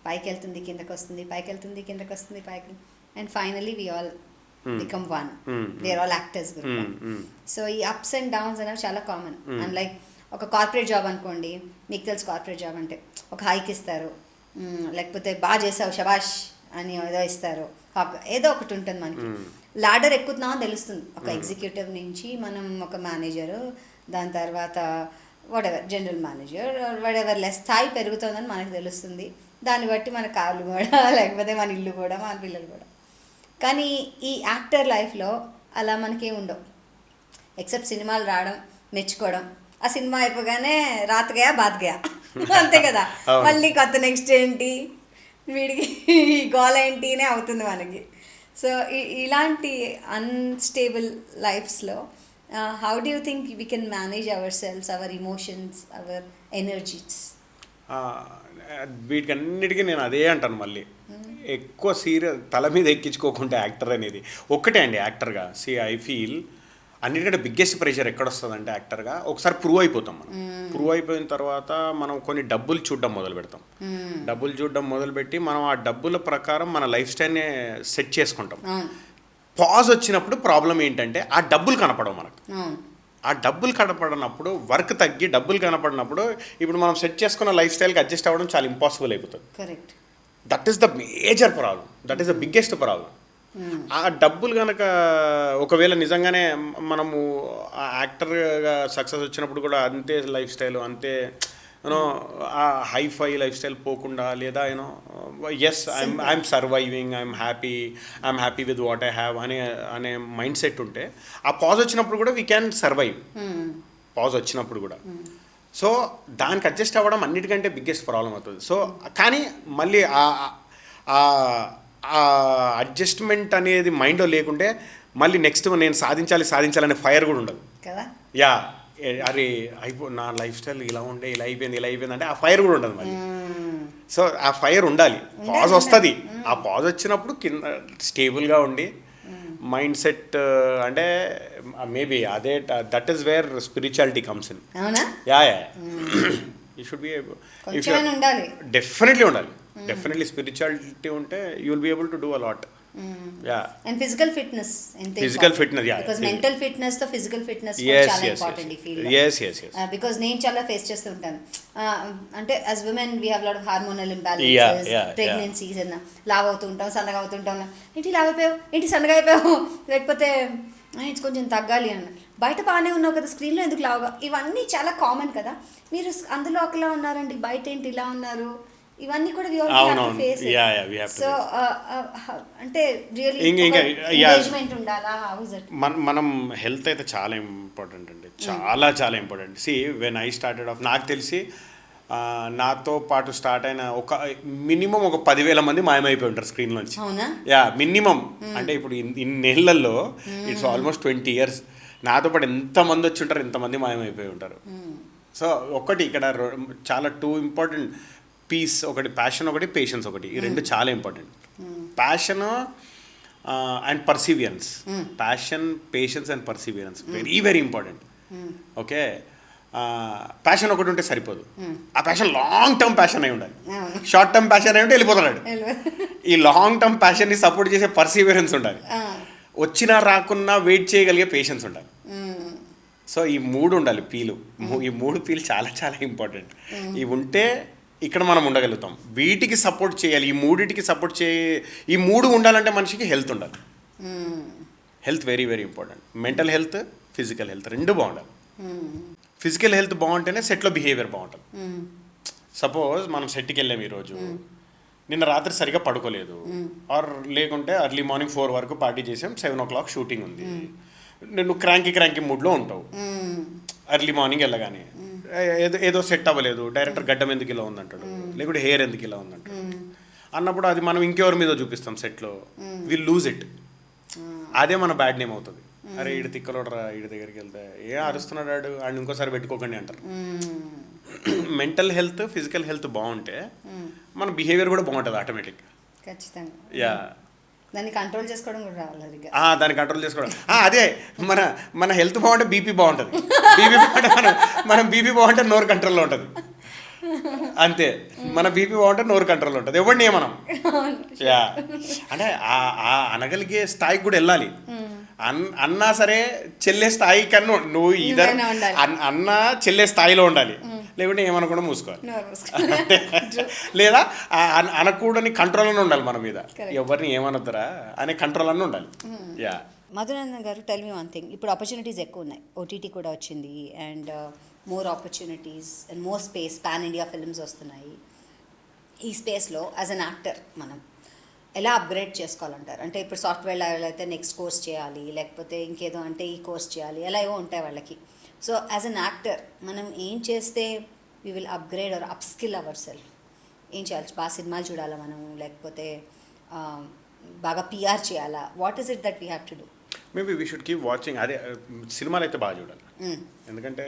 పైకి వెళ్తుంది కిందకి వస్తుంది, పైకి వెళ్తుంది కిందకి వస్తుంది, పైకి, and finally we all become one. We are all actors group. So ఈ అప్స్ అండ్ డౌన్స్ అనేవి చాలా కామన్. అండ్ లైక్ ఒక కార్పొరేట్ జాబ్ అనుకోండి, మీకు తెలుసు కార్పొరేట్ జాబ్ అంటే ఒక హైక్ ఇస్తారు, లేకపోతే బాగా చేసావు శబాష్ అని ఏదో ఇస్తారు, ఏదో ఒకటి ఉంటుంది మనకి. లాడర్ ఎక్కుతున్నామని తెలుస్తుంది, ఒక ఎగ్జిక్యూటివ్ నుంచి మనం ఒక మేనేజరు, దాని తర్వాత whatever general manager, whatever less స్థాయి పెరుగుతుందని మనకు తెలుస్తుంది. దాన్ని బట్టి మన కార్లు కూడా, లేకపోతే మన ఇల్లు కూడా, మన పిల్లలు కూడా. కానీ ఈ యాక్టర్ లైఫ్లో అలా మనకేం ఉండవు, ఎక్సెప్ట్ సినిమాలు రావడం, మెచ్చుకోవడం, ఆ సినిమా అయిపోగానే రాత్ గయా బాత్ గయా అంతే కదా. మళ్ళీ కొత్త నెక్స్ట్ ఏంటి, వీడికి ఈ గోల్ ఏంటినే అవుతుంది మనకి. సో ఇలాంటి అన్స్టేబుల్ లైఫ్స్లో how do you think we can manage our selves, our emotions, our energies? వీటికన్నిటికీ నేను అదే అంటాను, మళ్ళీ ఎక్కువ సీరియస్ తల మీద ఎక్కించుకోకుండా యాక్టర్ అనేది ఒక్కటే అండి. యాక్టర్గా ఐ ఫీల్ అన్నిటికంటే బిగ్గెస్ట్ ప్రెషర్ ఎక్కడొస్తుందంటే యాక్టర్గా ఒకసారి ప్రూవ్ అయిపోతాం. మనం ప్రూవ్ అయిపోయిన తర్వాత మనం కొన్ని డబ్బులు చూడడం మొదలు పెడతాం. డబ్బులు చూడడం మొదలుపెట్టి మనం ఆ డబ్బుల ప్రకారం మన లైఫ్ స్టైల్ని సెట్ చేసుకుంటాం. పాజ్ వచ్చినప్పుడు ప్రాబ్లం ఏంటంటే ఆ డబ్బులు కనపడవు మనకు. ఆ డబ్బులు కనపడినప్పుడు, వర్క్ తగ్గి డబ్బులు కనపడినప్పుడు ఇప్పుడు మనం సెట్ చేసుకున్న లైఫ్ స్టైల్కి అడ్జస్ట్ అవ్వడం చాలా ఇంపాసిబుల్ అయిపోతుంది. Correct. That is the major problem, that is the biggest problem. ఆ డబ్బులు కనుక ఒకవేళ నిజంగానే మనము ఆ యాక్టర్గా సక్సెస్ వచ్చినప్పుడు కూడా అంతే లైఫ్ స్టైల్, అంతే యూనో ఆ హైఫై లైఫ్ స్టైల్ పోకుండా, లేదా you know yes I'm surviving, I'm happy with what I have అనే మైండ్ సెట్ ఉంటే ఆ పాజ్ వచ్చినప్పుడు కూడా వీ క్యాన్ సర్వైవ్. పాజ్ వచ్చినప్పుడు కూడా సో దానికి అడ్జస్ట్ అవ్వడం అన్నిటికంటే బిగ్గెస్ట్ ప్రాబ్లం అవుతుంది. సో కానీ మళ్ళీ ఆ అడ్జస్ట్మెంట్ అనేది మైండ్లో లేకుంటే మళ్ళీ నెక్స్ట్ నేను సాధించాలనే ఫైర్ కూడా ఉండదు కదా. యా, అరే నా లైఫ్ స్టైల్ ఇలా అయిపోయింది అంటే ఆ ఫైర్ కూడా ఉండదు మళ్ళీ. సో ఆ ఫైర్ ఉండాలి, పాజ్ వస్తుంది. ఆ పాజ్ వచ్చినప్పుడు కింద స్టేబుల్గా ఉండి మైండ్ సెట్, అంటే మేబీ అదే that is where spirituality comes in. Yeah, you should be definitely ఉండాలి. డెఫినెట్లీ స్పిరిచువాలిటీ ఉంటే you will be able to do a lot. And physical fitness, because mental fitness తో physical fitness చాలా important ఈ field లో. Because నేను చాలా face చేస్తూ ఉంటాను. అంటే as women we have lot of hormonal imbalances, pregnancies, లావ్ అవుతూ ఉంటాం, సన్నగా అవుతూ ఉంటాం. ఏంటి లావ్ అయిపోయావు, ఏంటి సన్నగా అయిపోయావు, లేకపోతే ఇట్స్ కొంచెం తగ్గాలి అన్న, బయట బాగానే ఉన్నావు కదా స్క్రీన్లో ఎందుకు లావుగా, ఇవన్నీ చాలా కామన్ కదా. మీరు అందులో ఒకలా ఉన్నారండి, బయట ఏంటి ఇలా ఉన్నారు, ఇవన్నీ కూడా అవునవును. Yeah, yeah, we have to so అంటే రియల్లీ ఇంకా ఎంగేజ్మెంట్ ఉండాలా, హౌ ఇస్ ఇట్? మనం హెల్త్ అయితే చాలా ఇంపార్టెంట్ అండి, చాలా చాలా important. See when I started off, నాకు తెలిసి నాతో పాటు స్టార్ట్ అయిన ఒక మినిమం ఒక 10,000 మంది మాయమైపోయి ఉంటారు స్క్రీన్ నుంచి. అవునా? Yeah, minimum. అంటే ఇప్పుడు ఇన్నేళ్లలో ఇట్స్ ఆల్మోస్ట్ 20 years నాతో పాటు ఎంతమంది వచ్చి ఉంటారు, ఎంతమంది మాయమైపోయి ఉంటారు. సో ఒకటి ఇక్కడ చాలా 2 ఇంపార్టెంట్ పీస్, ఒకటి ప్యాషన్, ఒకటి పేషెన్స్, ఒకటి ఈ రెండు చాలా important. Passion and perseverance. Passion, patience and perseverance very very important. Okay, passion ఒకటి ఉంటే సరిపోదు, ఆ ప్యాషన్ లాంగ్ టర్మ్ ప్యాషన్ అయి ఉండాలి. షార్ట్ టర్మ్ ప్యాషన్ అయి ఉంటే వెళ్ళిపోతాడు. ఈ లాంగ్ టర్మ్ ప్యాషన్ని సపోర్ట్ చేసే పర్సీవియరెన్స్ ఉండాలి. వచ్చినా రాకున్నా వెయిట్ చేయగలిగే పేషెన్స్ ఉండాలి. సో ఈ 3 ఉండాలి పీలు. ఈ 3 పీలు చాలా చాలా ఇంపార్టెంట్. ఇవి ఉంటే ఇక్కడ మనం ఉండగలుగుతాం. వీటికి సపోర్ట్ చేయాలి, ఈ మూడిటికి సపోర్ట్ ఈ 3 ఉండాలంటే మనిషికి హెల్త్ ఉండాలి. Health very very important. Mental health, physical health రెండు బాగుండాలి. ఫిజికల్ హెల్త్ బాగుంటేనే సెట్లో బిహేవియర్ బాగుంటుంది. సపోజ్ మనం సెట్కి వెళ్ళాము ఈరోజు, నిన్న రాత్రి సరిగా పడుకోలేదు, ఆర్ లేకుంటే ఎర్లీ మార్నింగ్ 4 వరకు పార్టీ చేసాం, 7 o'clock షూటింగ్ ఉంది, నువ్వు క్రాంకీ మూడ్లో ఉంటావు. ఎర్లీ మార్నింగ్ వెళ్ళగానే ఏదో సెట్ అవ్వలేదు, డైరెక్టర్ గడ్డం ఎందుకు ఇలా ఉందంటాడు, లేకుంటే హెయిర్ ఎందుకు ఇలా ఉందంటాడు అన్నప్పుడు అది మనం ఇంకెవరి మీద చూపిస్తాం సెట్లో, విల్ లూజ్ ఇట్. అదే మన బ్యాడ్ నేమ్ అవుతుంది. అరే ఈడు తిక్కలోడరా, ఈడి దగ్గరికి వెళ్తే ఏ అరుస్తున్నాడు ఆడు ఇంకోసారి పెట్టుకోకండి అంటారు. మెంటల్ హెల్త్, ఫిజికల్ హెల్త్ బాగుంటే మన బిహేవియర్ కూడా బాగుంటుంది ఆటోమేటిక్గా. ఖచ్చితంగా. యా, దాన్ని కంట్రోల్ చేసుకోవడం కూడా రావాలి. దాన్ని కంట్రోల్ చేసుకోవడం అదే మన హెల్త్ బాగుంటే బీపీ బాగుంటుంది. బీపీ బాగుంటే మనం బీపీ బాగుంటే నోరు కంట్రోల్లో ఉంటుంది. అంతే, మన బీపీ బాగుంటే నోరు కంట్రోల్లో ఉంటుంది. ఎవరిని మనం యా అంటే అనగలిగే స్థాయికి కూడా వెళ్ళాలి. అన్నా సరే చెల్లె స్థాయి కన్నా నువ్వు ఇద్దరు అన్న చెల్లె స్థాయిలో ఉండాలి, లేకుంటే ఏమనకుండా మూసుకోవాలి. లేదా అనకూడని కంట్రోల్ అని ఉండాలి మన మీద, ఎవరిని ఏమనొద్దురా అనే కంట్రోల్ అని ఉండాలి. యా, మధునందన్ గారు, టెల్ మీ వన్ థింగ్. ఇప్పుడు ఆపర్చునిటీస్ ఎక్కువ ఉన్నాయి, ఓటీటీ కూడా వచ్చింది, and more opportunities and more space, pan India films వస్తున్నాయి. ఈ స్పేస్లో యాజ్ అన్ యాక్టర్ మనం ఎలా అప్గ్రేడ్ చేసుకోవాలంటారు? అంటే ఇప్పుడు సాఫ్ట్వేర్ అయితే నెక్స్ట్ కోర్స్ చేయాలి, లేకపోతే ఇంకేదో అంటే ఈ కోర్స్ చేయాలి, ఎలా ఏవో ఉంటాయి వాళ్ళకి. సో యాజ్ అన్ యాక్టర్ మనం ఏం చేస్తే we will upgrade or upskill our self? ఏం చేయాలి? బాగా సినిమాలు చూడాలా మనము, లేకపోతే బాగా పిఆర్ చేయాలా? What is it that we have to do? Maybe we should keep watching. అదే సినిమాలు అయితే బాగా చూడాలి. ఎందుకంటే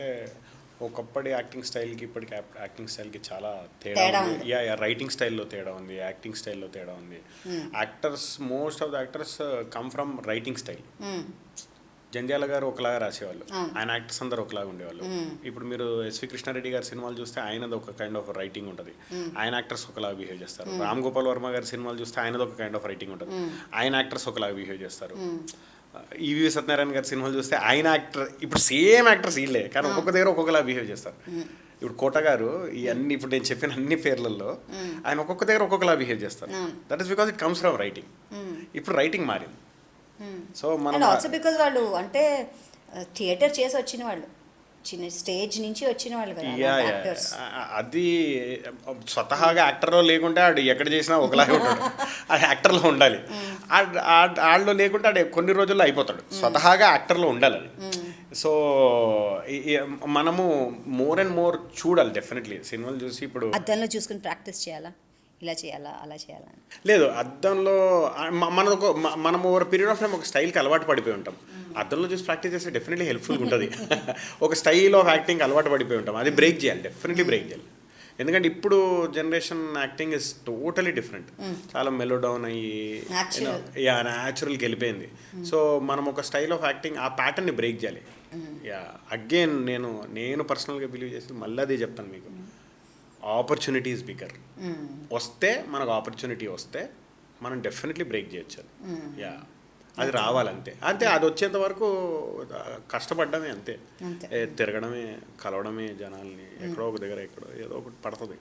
ఒకప్పటి యాక్టింగ్ స్టైల్కి ఇప్పటికి యాక్టింగ్ స్టైల్కి చాలా తేడా ఉంది. యా, రైటింగ్ స్టైల్లో తేడా ఉంది, యాక్టింగ్ స్టైల్లో తేడా ఉంది. Actors, most of the actors come from writing style. Jandhyala గారు ఒకలాగా రాసేవాళ్ళు, ఆయన యాక్టర్స్ అందరూ ఒకలాగా ఉండేవాళ్ళు. ఇప్పుడు మీరు ఎస్వి కృష్ణారెడ్డి గారి సినిమాలు చూస్తే ఆయనది ఒక కైండ్ ఆఫ్ రైటింగ్ ఉంటుంది, ఆయన యాక్టర్స్ ఒకలాగా బిహేవ్ చేస్తారు. రామ్ గోపాల్ వర్మ గారి సినిమాలు చూస్తే ఆయనది ఒక కైండ్ ఆఫ్ రైటింగ్ ఉంటుంది, ఆయన యాక్టర్స్ ఒకలాగా బిహేవ్ చేస్తారు. ఈవి సత్యనారాయణ గారి సినిమాలు చూస్తే ఆయన యాక్టర్, ఇప్పుడు సేమ్ యాక్టర్స్ వీళ్ళే, కానీ ఒక్కొక్క దగ్గర ఒక్కొక్కలా బిహేవ్ చేస్తారు. ఇప్పుడు కోట గారు ఈ అన్ని ఇప్పుడు నేను చెప్పిన అన్ని పేర్లలో ఆయన ఒక్కొక్క దగ్గర ఒక్కొక్కలా బిహేవ్ చేస్తారు. That is because it comes from writing. ఇప్పుడు రైటింగ్ మారింది. సో మనం ఆల్సో బికాజ్ వాళ్ళు అంటే థియేటర్ చేసి వచ్చిన వాళ్ళు, చిన్న స్టేజ్ నుంచి వచ్చిన వాళ్ళు కదా యాక్టర్స్. అది స్వతహాగా యాక్టర్లో లేకుంటే ఆడు ఎక్కడ చేసినా ఒకలాగే ఉంటాడు, అది యాక్టర్లో ఉండాలి. ఆడలో లేకుంటే ఆడు కొన్ని రోజుల్లో అయిపోతాడు. స్వతహాగా యాక్టర్లో ఉండాలి అది. సో మనము మోర్ అండ్ మోర్ చూడాలి డెఫినెట్లీ సినిమాలు చూసి. ఇప్పుడు అద్దంలో చూసుకుని ప్రాక్టీస్ చేయాలా, ఇలా చేయాలా, అలా చేయాలా? లేదు, అద్దంలో మనం ఓవర్ పీరియడ్ ఆఫ్ టైం ఒక స్టైల్కి అలవాటు పడిపోయి ఉంటాం. అద్దంలో చూసి ప్రాక్టీస్ చేస్తే డెఫినెట్లీ హెల్ప్ఫుల్గా ఉంటుంది. ఒక స్టైల్ ఆఫ్ యాక్టింగ్ అలవాటు పడిపోయి ఉంటాం, అది బ్రేక్ చేయాలి, డెఫినెట్లీ బ్రేక్ చేయాలి. ఎందుకంటే ఇప్పుడు generation acting is totally different. చాలా మెలో డౌన్ అయ్యి న్యాచురల్కి వెళ్ళిపోయింది. సో మనం ఒక స్టైల్ ఆఫ్ యాక్టింగ్, ఆ ప్యాటర్న్ని బ్రేక్ చేయాలి. యా, అగైన్ నేను పర్సనల్గా బిలీవ్ చేసి మళ్ళీ అదే చెప్తాను మీకు, ఆపర్చునిటీ ఈజ్ బిగ్గర్. వస్తే మనకు ఆపర్చునిటీ వస్తే మనం డెఫినెట్లీ బ్రేక్ చేయొచ్చు. యా, అది రావాలంతే. అంతే, అది వచ్చేంత వరకు కష్టపడ్డమే, అంతే. తిరగడమే, కలవడమే జనాల్ని, ఎక్కడో ఒక దగ్గర ఎక్కడో ఏదో ఒకటి పడుతుంది.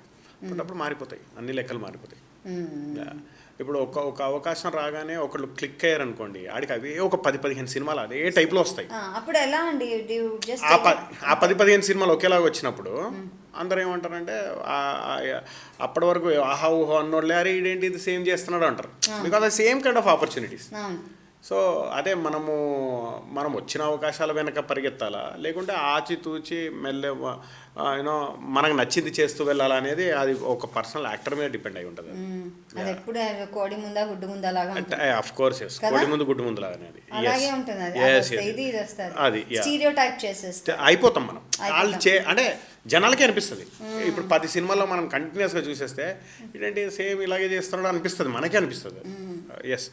అప్పుడు మారిపోతాయి, అన్ని లెక్కలు మారిపోతాయి. ఇప్పుడు ఒక అవకాశం రాగానే ఒకళ్ళు క్లిక్ అయ్యారు అనుకోండి, ఆడికి అవే ఒక 10-15 సినిమాలు అదే టైప్లో వస్తాయి. అప్పుడు ఎలా అండి? ఆ 10-15 సినిమాలు ఒకేలాగా వచ్చినప్పుడు అందరూ ఏమంటారంటే అప్పటి వరకు ఆహా ఊహో అన్నోళ్ళే అరే ఇదేంటి ఇది సేమ్ చేస్తున్నాడు అంటారు, బికాస్ అది same kind of opportunities. So అదే మనం వచ్చిన అవకాశాల వెనక పరిగెత్తాలా, లేకుంటే ఆచితూచి మెల్లె యూనో మనకు నచ్చింది చేస్తూ వెళ్ళాలా అనేది అది ఒక పర్సనల్ యాక్టర్ మీద డిపెండ్ అయి ఉంటుంది. అది ఎప్పుడు కోడి ముందా గుడ్డు ముందా లాగా ఆఫ్ కోర్స్ కోడి ముందు గుడ్డు ముందు లాగానే అది అలాగే ఉంటుంది. అది స్టీరియోటైప్ చేసేస్తే అయిపోతాం మనం. వాళ్ళు అంటే జనాలకే అనిపిస్తుంది. ఇప్పుడు 10 సినిమాల్లో మనం కంటిన్యూస్గా చూసేస్తే ఇదేంటి సేమ్ ఇలాగే చేస్తున్నాడు అనిపిస్తుంది, మనకే అనిపిస్తుంది. ఎస్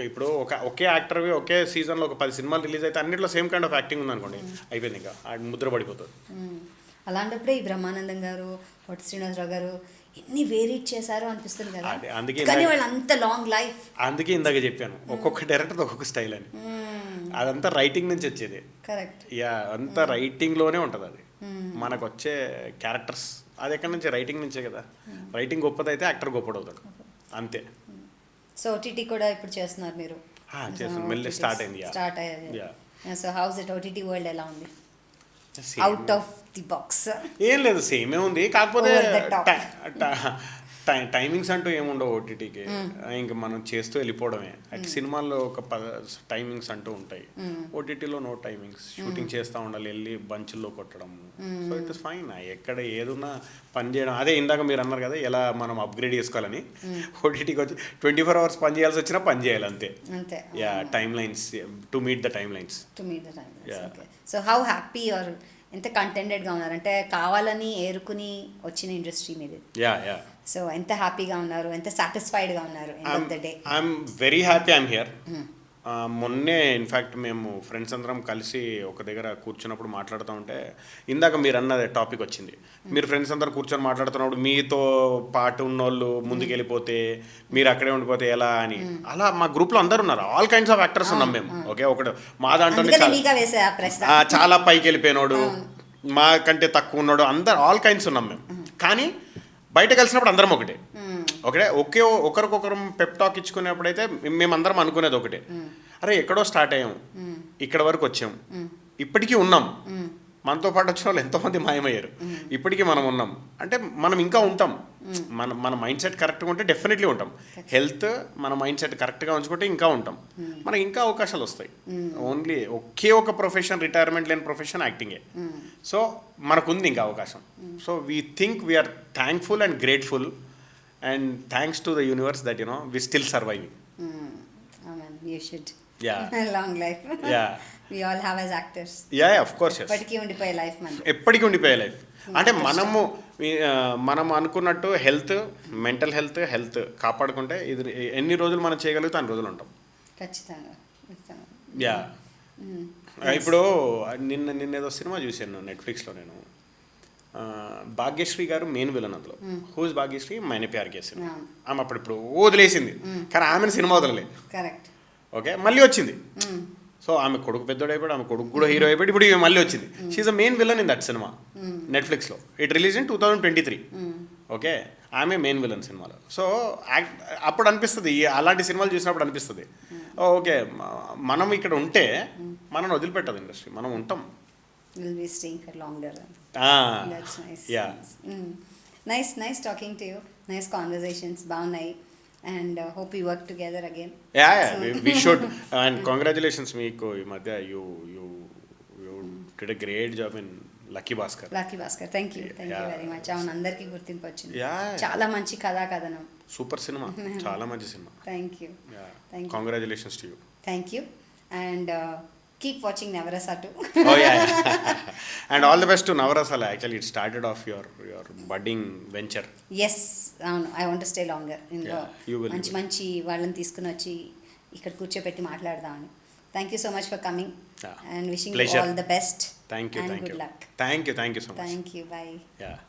ఇప్పుడు ఒకే యాక్టర్వి ఒకే సీజన్లో ఒక 10 సినిమాలు రిలీజ్ అయితే అన్నింటిలో సేమ్ కైండ్ ఆఫ్ యాక్టింగ్ ఉందనుకోండి, అయిపోయింది, ఇంకా ముద్ర పడిపోతుంది. అలాంటప్పుడే ఈ బ్రహ్మానందం గారు, పొట్టి శ్రీనివాసరావు గారు ఎన్ని వేరీట్ చేశారో అనిపిస్తుంది కదా. అందుకే కానీ వాళ్ళు అంత లాంగ్ లైఫ్. అందుకే ఇందాక చెప్పాను ఒక్కొక్క డైరెక్టర్ ఒక్కొక్క స్టైల్ అని. అదంతా రైటింగ్ నుంచి వచ్చేది. కరెక్ట్. అంతా రైటింగ్లోనే ఉంటుంది. అది మనకు వచ్చే క్యారెక్టర్స్ అది ఎక్కడి నుంచి, రైటింగ్ నుంచే కదా. రైటింగ్ గొప్పదైతే యాక్టర్ గొప్పడవుతాడు, అంతే. సో ఓటీటీ కూడా ఇప్పుడు చేస్తున్నారు మీరు? చేస్తాను, మళ్ళీ స్టార్ట్ అయింది. So house it OTT world ఎలా ఉంది? అవుట్ ఆఫ్ ది బాక్స్ ఏం లేదు, సేమే ఉంది. కాకపోతే టైమింగ్స్ అంటూ ఏముండవు ఓటీటీకి, ఇంకా మనం చేస్తూ వెళ్ళిపోవడమే. సినిమాల్లో ఒక టైమింగ్స్ అంటూ ఉంటాయి, ఓటీటీలో నో టైమింగ్స్. షూటింగ్ చేస్తూ ఉండాలి, వెళ్ళి బంచుల్లో కొట్టడం. So it is fine. ఎక్కడ ఏదున్నా పని చేయడం. అదే ఇందాక మీరు అన్నారు కదా ఎలా మనం అప్గ్రేడ్ చేసుకోవాలని. ఓటీటీకి వచ్చి 24 hours పని చేయాల్సి వచ్చినా పని చేయాలి, అంతే. Timelines to meet the timelines. So how happy or ఎంత కంటెంటెడ్గా ఉన్నారు అంటే కావాలని ఏరుకుని వచ్చిన ఇండస్ట్రీ మీద. సో ఎంత హ్యాపీగా ఉన్నారు, ఎంత సాటిస్ఫైడ్గా ఉన్నారు? I'm very happy I'm here. మొన్నే ఇన్ఫ్యాక్ట్ మేము ఫ్రెండ్స్ అందరం కలిసి ఒక దగ్గర కూర్చున్నప్పుడు మాట్లాడుతూ ఉంటే ఇందాక మీరు అన్నది టాపిక్ వచ్చింది. మీరు ఫ్రెండ్స్ అందరూ కూర్చొని మాట్లాడుతున్నప్పుడు మీతో పాటు ఉన్నోళ్ళు ముందుకు వెళ్ళిపోతే మీరు అక్కడే ఉండిపోతే ఎలా అని, అలా మా గ్రూప్లో అందరు ఉన్నారు. ఆల్ కైండ్స్ ఆఫ్ యాక్టర్స్ ఉన్నాం మేము. ఓకే, ఒకటి మా దాంట్లో చాలా పైకి వెళ్ళిపోయినోడు, మా కంటే తక్కువ ఉన్నాడు, అందరు ఆల్ కైండ్స్ ఉన్నాం మేము. కానీ బయట కలిసినప్పుడు అందరం ఒకటే. ఒకరికొకరు పెప్ టాక్ ఇచ్చుకునేప్పుడైతే మేమందరం అనుకునేది ఒకటే, అరే ఎక్కడో స్టార్ట్ అయ్యాం, ఇక్కడ వరకు వచ్చాం, ఇప్పటికీ ఉన్నాం. మనతో పాటు వచ్చిన వాళ్ళు ఎంతోమంది మాయమయ్యారు, ఇప్పటికీ మనం ఉన్నాం అంటే మనం ఇంకా ఉంటాం. మన మైండ్ సెట్ కరెక్ట్గా ఉంటే డెఫినెట్లీ ఉంటాం. హెల్త్ మన మైండ్ సెట్ కరెక్ట్గా ఉంచుకుంటే ఇంకా ఉంటాం, మనకి ఇంకా అవకాశాలు వస్తాయి. ఓన్లీ ఒక ప్రొఫెషన్, రిటైర్మెంట్ లేని ప్రొఫెషన్ యాక్టింగే. సో మనకుంది ఇంకా అవకాశం. So we think we're thankful and grateful and thanks to the universe that we still surviving. Amen. You should. Long life. We all have as actors. Of course, yes. ఎప్పటికీ ఉండిపోయే life మనది. ఎప్పటికీ ఉండిపోయే life అంటే మనం అనుకున్నట్టు mental health కాపాడుకుంటే ఇది ఎన్ని రోజులు మనం చేయగలిగితే అన్ని రోజులు ఉంటాం. ఖచ్చితంగా. ఇప్పుడు నిన్న ఏదో సినిమా చూశాను నెట్ఫ్లిక్స్లో. నేను భాగ్యశ్రీ గారు మెయిన్ విలన్ అందులో. హూజ్ భాగ్యశ్రీ? మైనే ప్యార్ కియా సినిమా. ఆమె అప్పుడు వదిలేసింది, కానీ ఆమెను సినిమా వదలలేదు. కరెక్ట్. ఓకే, మళ్ళీ వచ్చింది. సో ఆమె కొడుకు పెద్దోడు అయిపోయాడు, ఆమె కొడుకు కూడా హీరో అయిపోయాడు, ఇప్పుడు మళ్ళీ వచ్చింది. She's a main villain in that cinema నెట్ఫ్లిక్స్లో. It release in 2023. ఓకే, ఆమె మెయిన్ విలన్ సినిమాలో. సో అప్పుడు అనిపిస్తుంది, అలాంటి సినిమాలు చూసినప్పుడు అనిపిస్తుంది, ఓకే మనం ఇక్కడ ఉంటే మనం వదిలిపెట్టదు ఇండస్ట్రీ, మనం ఉంటాం. We'll be staying for longer. That's nice. Nice talking to you. Nice conversations. Bagunayi. And hope we work together again. We should. And congratulations meeku ee madhya you did a great job in Lucky Bhaskar. Thank you very much. avun andarki gurtinpu vachindi. Chaala manchi kadhanam. Super cinema. Chaala manchi cinema. Thank you. Congratulations to you. Thank you. And keep watching Navarasa too. And all the best to Navarasa. Actually, it started off your budding venture. Yes, I want to stay longer. You will. మంచి వాళ్ళని తీసుకుని వచ్చి ఇక్కడ కూర్చోబెట్టి మాట్లాడదామని. Thank you so much for coming. And wishing you all the best. Thank you. Good luck. Thank you so much. Thank you. Bye.